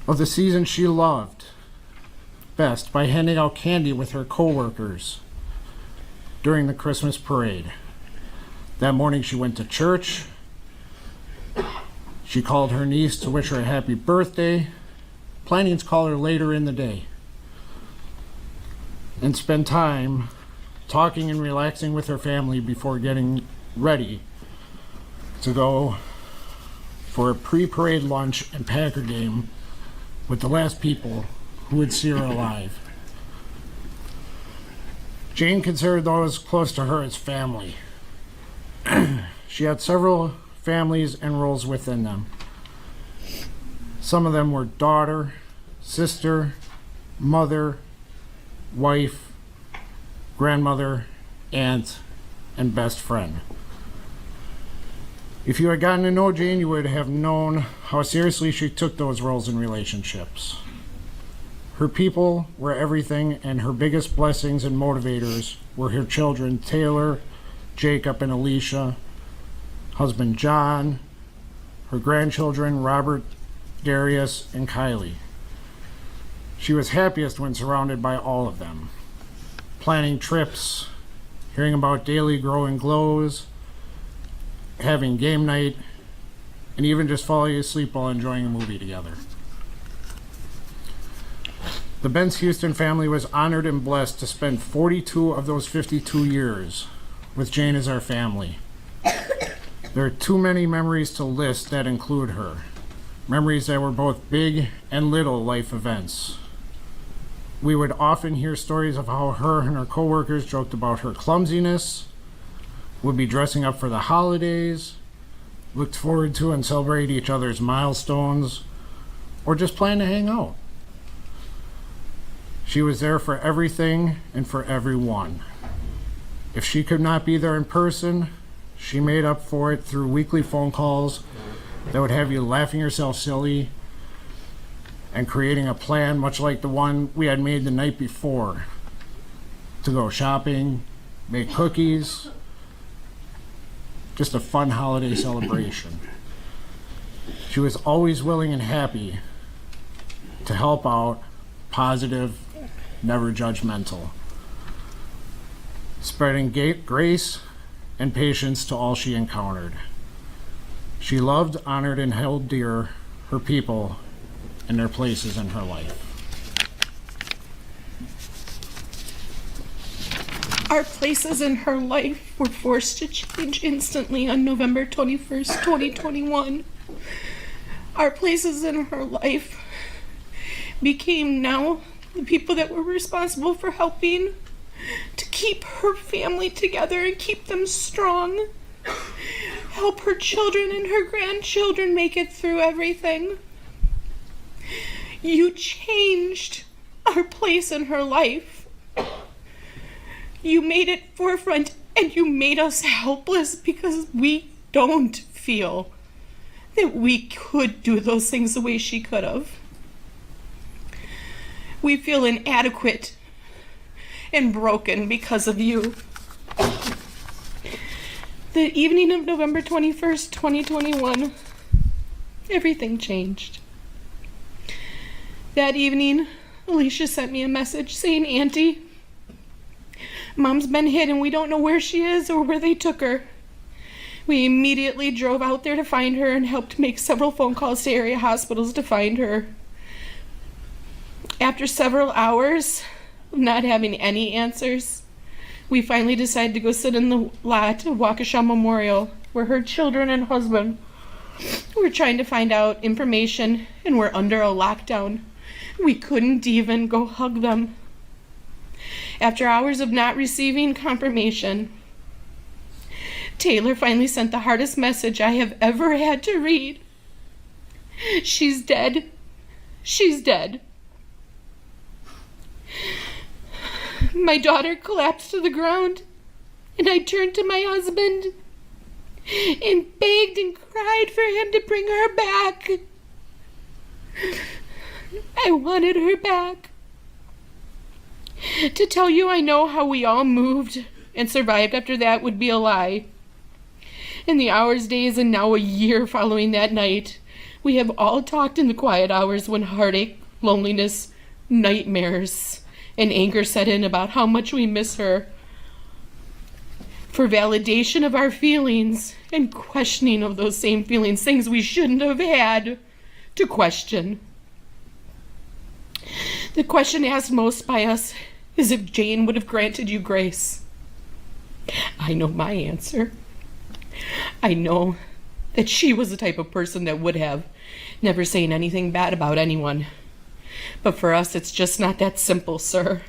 of the season she loved best by handing out candy with her co-workers during the Christmas parade. That morning she went to church. She called her niece to wish her a happy birthday, planning to call her later in the day, and spend time talking and relaxing with her family before getting ready to go for a pre-parade lunch and Packer game with the last people who would see her alive. Jane considered those close to her as family. She had several families and roles within them. Some of them were daughter, sister, mother, wife, grandmother, aunt, and best friend. If you had gotten to know Jane, you would have known how seriously she took those roles and relationships. Her people were everything, and her biggest blessings and motivators were her children, Taylor, Jacob, and Alicia, husband John, her grandchildren, Robert, Darius, and Kylie. She was happiest when surrounded by all of them, planning trips, hearing about daily growing glows, having game night, and even just falling asleep while enjoying a movie together. The Benz Houston family was honored and blessed to spend 42 of those 52 years with Jane as our family. There are too many memories to list that include her. Memories that were both big and little life events. We would often hear stories of how her and her coworkers joked about her clumsiness, would be dressing up for the holidays, looked forward to and celebrate each other's milestones, or just plan to hang out. She was there for everything and for everyone. If she could not be there in person, she made up for it through weekly phone calls that would have you laughing yourself silly and creating a plan much like the one we had made the night before to go shopping, make cookies, just a fun holiday celebration. She was always willing and happy to help out, positive, never judgmental, spreading grace and patience to all she encountered. She loved, honored, and held dear her people and their places in her life. Our places in her life were forced to change instantly on November 21st, 2021. Our places in her life became now the people that were responsible for helping to keep her family together and keep them strong, help her children and her grandchildren make it through everything. You changed our place in her life. You made it forefront, and you made us helpless because we don't feel that we could do those things the way she could have. We feel inadequate and broken because of you. The evening of November 21st, 2021, everything changed. That evening, Alicia sent me a message saying, "Auntie, Mom's been hit and we don't know where she is or where they took her." We immediately drove out there to find her and helped make several phone calls to area hospitals to find her. After several hours of not having any answers, we finally decided to go sit in the lot of Waukesha Memorial, where her children and husband were trying to find out information and were under a lockdown. We couldn't even go hug them. After hours of not receiving confirmation, Taylor finally sent the hardest message I have ever had to read. "She's dead. She's dead." My daughter collapsed to the ground, and I turned to my husband and begged and cried for him to bring her back. I wanted her back. To tell you I know how we all moved and survived after that would be a lie. In the hours, days, and now a year following that night, we have all talked in the quiet hours when heartache, loneliness, nightmares, and anger set in about how much we miss her. For validation of our feelings and questioning of those same feelings, things we shouldn't have had to question. The question asked most by us is if Jane would have granted you grace. I know my answer. I know that she was the type of person that would have, never saying anything bad about anyone. But for us, it's just not that simple, sir.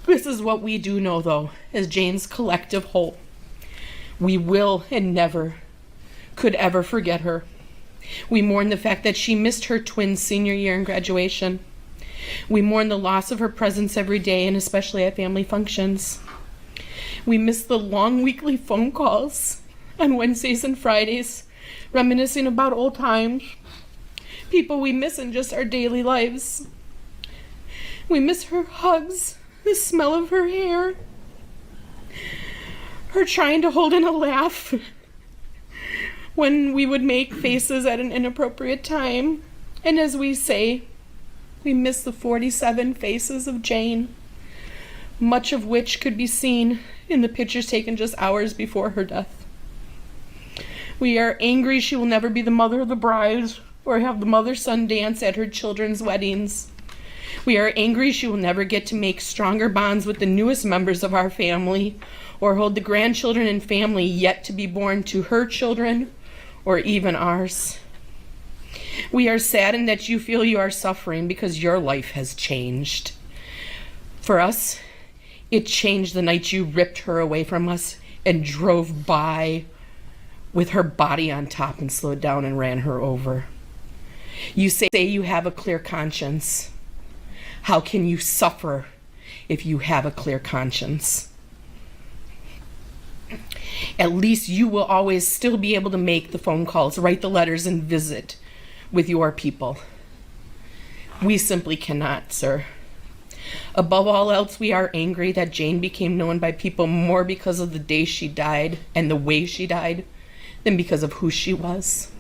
This is what we do know, though, as Jane's collective whole. We will and never could ever forget her. We mourn the fact that she missed her twins' senior year in graduation. We mourn the loss of her presence every day, and especially at family functions. We miss the long weekly phone calls on Wednesdays and Fridays, reminiscing about old times. People we miss in just our daily lives. We miss her hugs, the smell of her hair, her trying to hold in a laugh when we would make faces at an inappropriate time. And as we say, we miss the 47 faces of Jane, much of which could be seen in the pictures taken just hours before her death. We are angry she will never be the mother of the bride or have the mother-son dance at her children's weddings. We are angry she will never get to make stronger bonds with the newest members of our family or hold the grandchildren and family yet to be born to her children or even ours. We are saddened that you feel you are suffering because your life has changed. For us, it changed the night you ripped her away from us and drove by with her body on top and slowed down and ran her over. You say you have a clear conscience. How can you suffer if you have a clear conscience? At least you will always still be able to make the phone calls, write the letters, and visit with your people. We simply cannot, sir. Above all else, we are angry that Jane became known by people more because of the day she died and the way she died than because of who she was.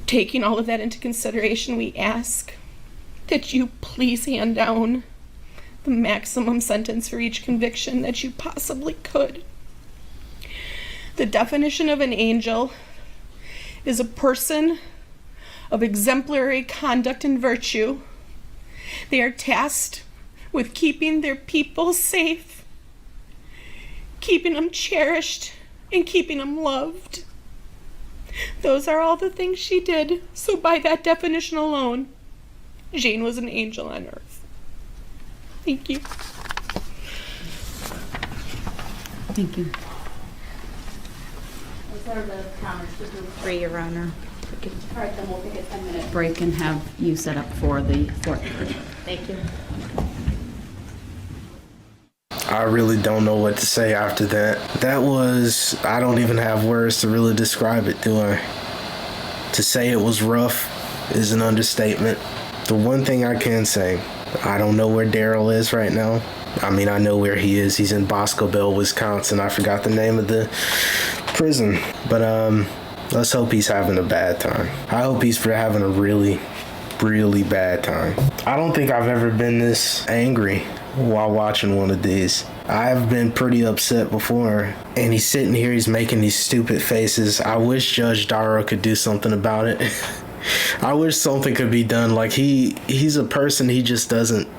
Taking all of that into consideration, we ask that you please hand down the maximum sentence for each conviction that you possibly could. The definition of an angel is a person of exemplary conduct and virtue. They are tasked with keeping their people safe, keeping them cherished, and keeping them loved. Those are all the things she did, so by that definition alone, Jane was an angel on earth. Thank you. Thank you. Those are the comments to do. 3, Your Honor. All right, then we'll take a 10-minute Break and have you set up for the fourth. Thank you. I really don't know what to say after that. That was, I don't even have words to really describe it, do I? To say it was rough is an understatement. The one thing I can say, I don't know where Darrell is right now. I mean, I know where he is. He's in Bosco Bell, Wisconsin. I forgot the name of the prison. But let's hope he's having a bad time. I hope he's having a really, really bad time. I don't think I've ever been this angry while watching one of these. I've been pretty upset before, and he's sitting here, he's making these stupid faces. I wish Judge Darrell could do something about it. I wish something could be done. Like, he's a person, he just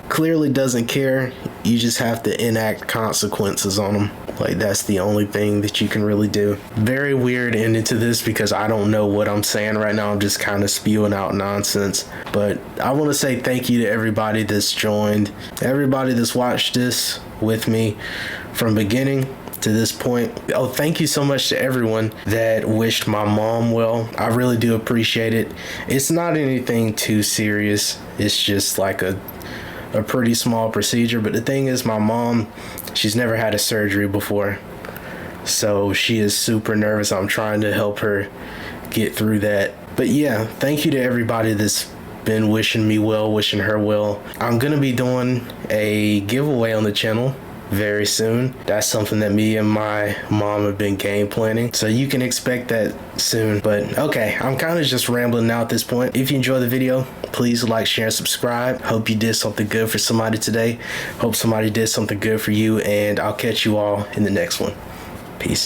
clearly doesn't care. You just have to enact consequences on him. Like, that's the only thing that you can really do. Very weird ending to this because I don't know what I'm saying right now. I'm just kind of spewing out nonsense. But I want to say thank you to everybody that's joined, everybody that's watched this with me from beginning to this point. Oh, thank you so much to everyone that wished my mom well. I really do appreciate it. It's not anything too serious. It's just like a pretty small procedure. But the thing is, my mom, she's never had a surgery before. So she is super nervous. I'm trying to help her get through that. But yeah, thank you to everybody that's been wishing me well, wishing her well. I'm gonna be doing a giveaway on the channel very soon. That's something that me and my mom have been game planning, so you can expect that soon. But okay, I'm kind of just rambling now at this point. If you enjoyed the video, please like, share, and subscribe. Hope you did something good for somebody today. Hope somebody did something good for you, and I'll catch you all in the next one. Peace.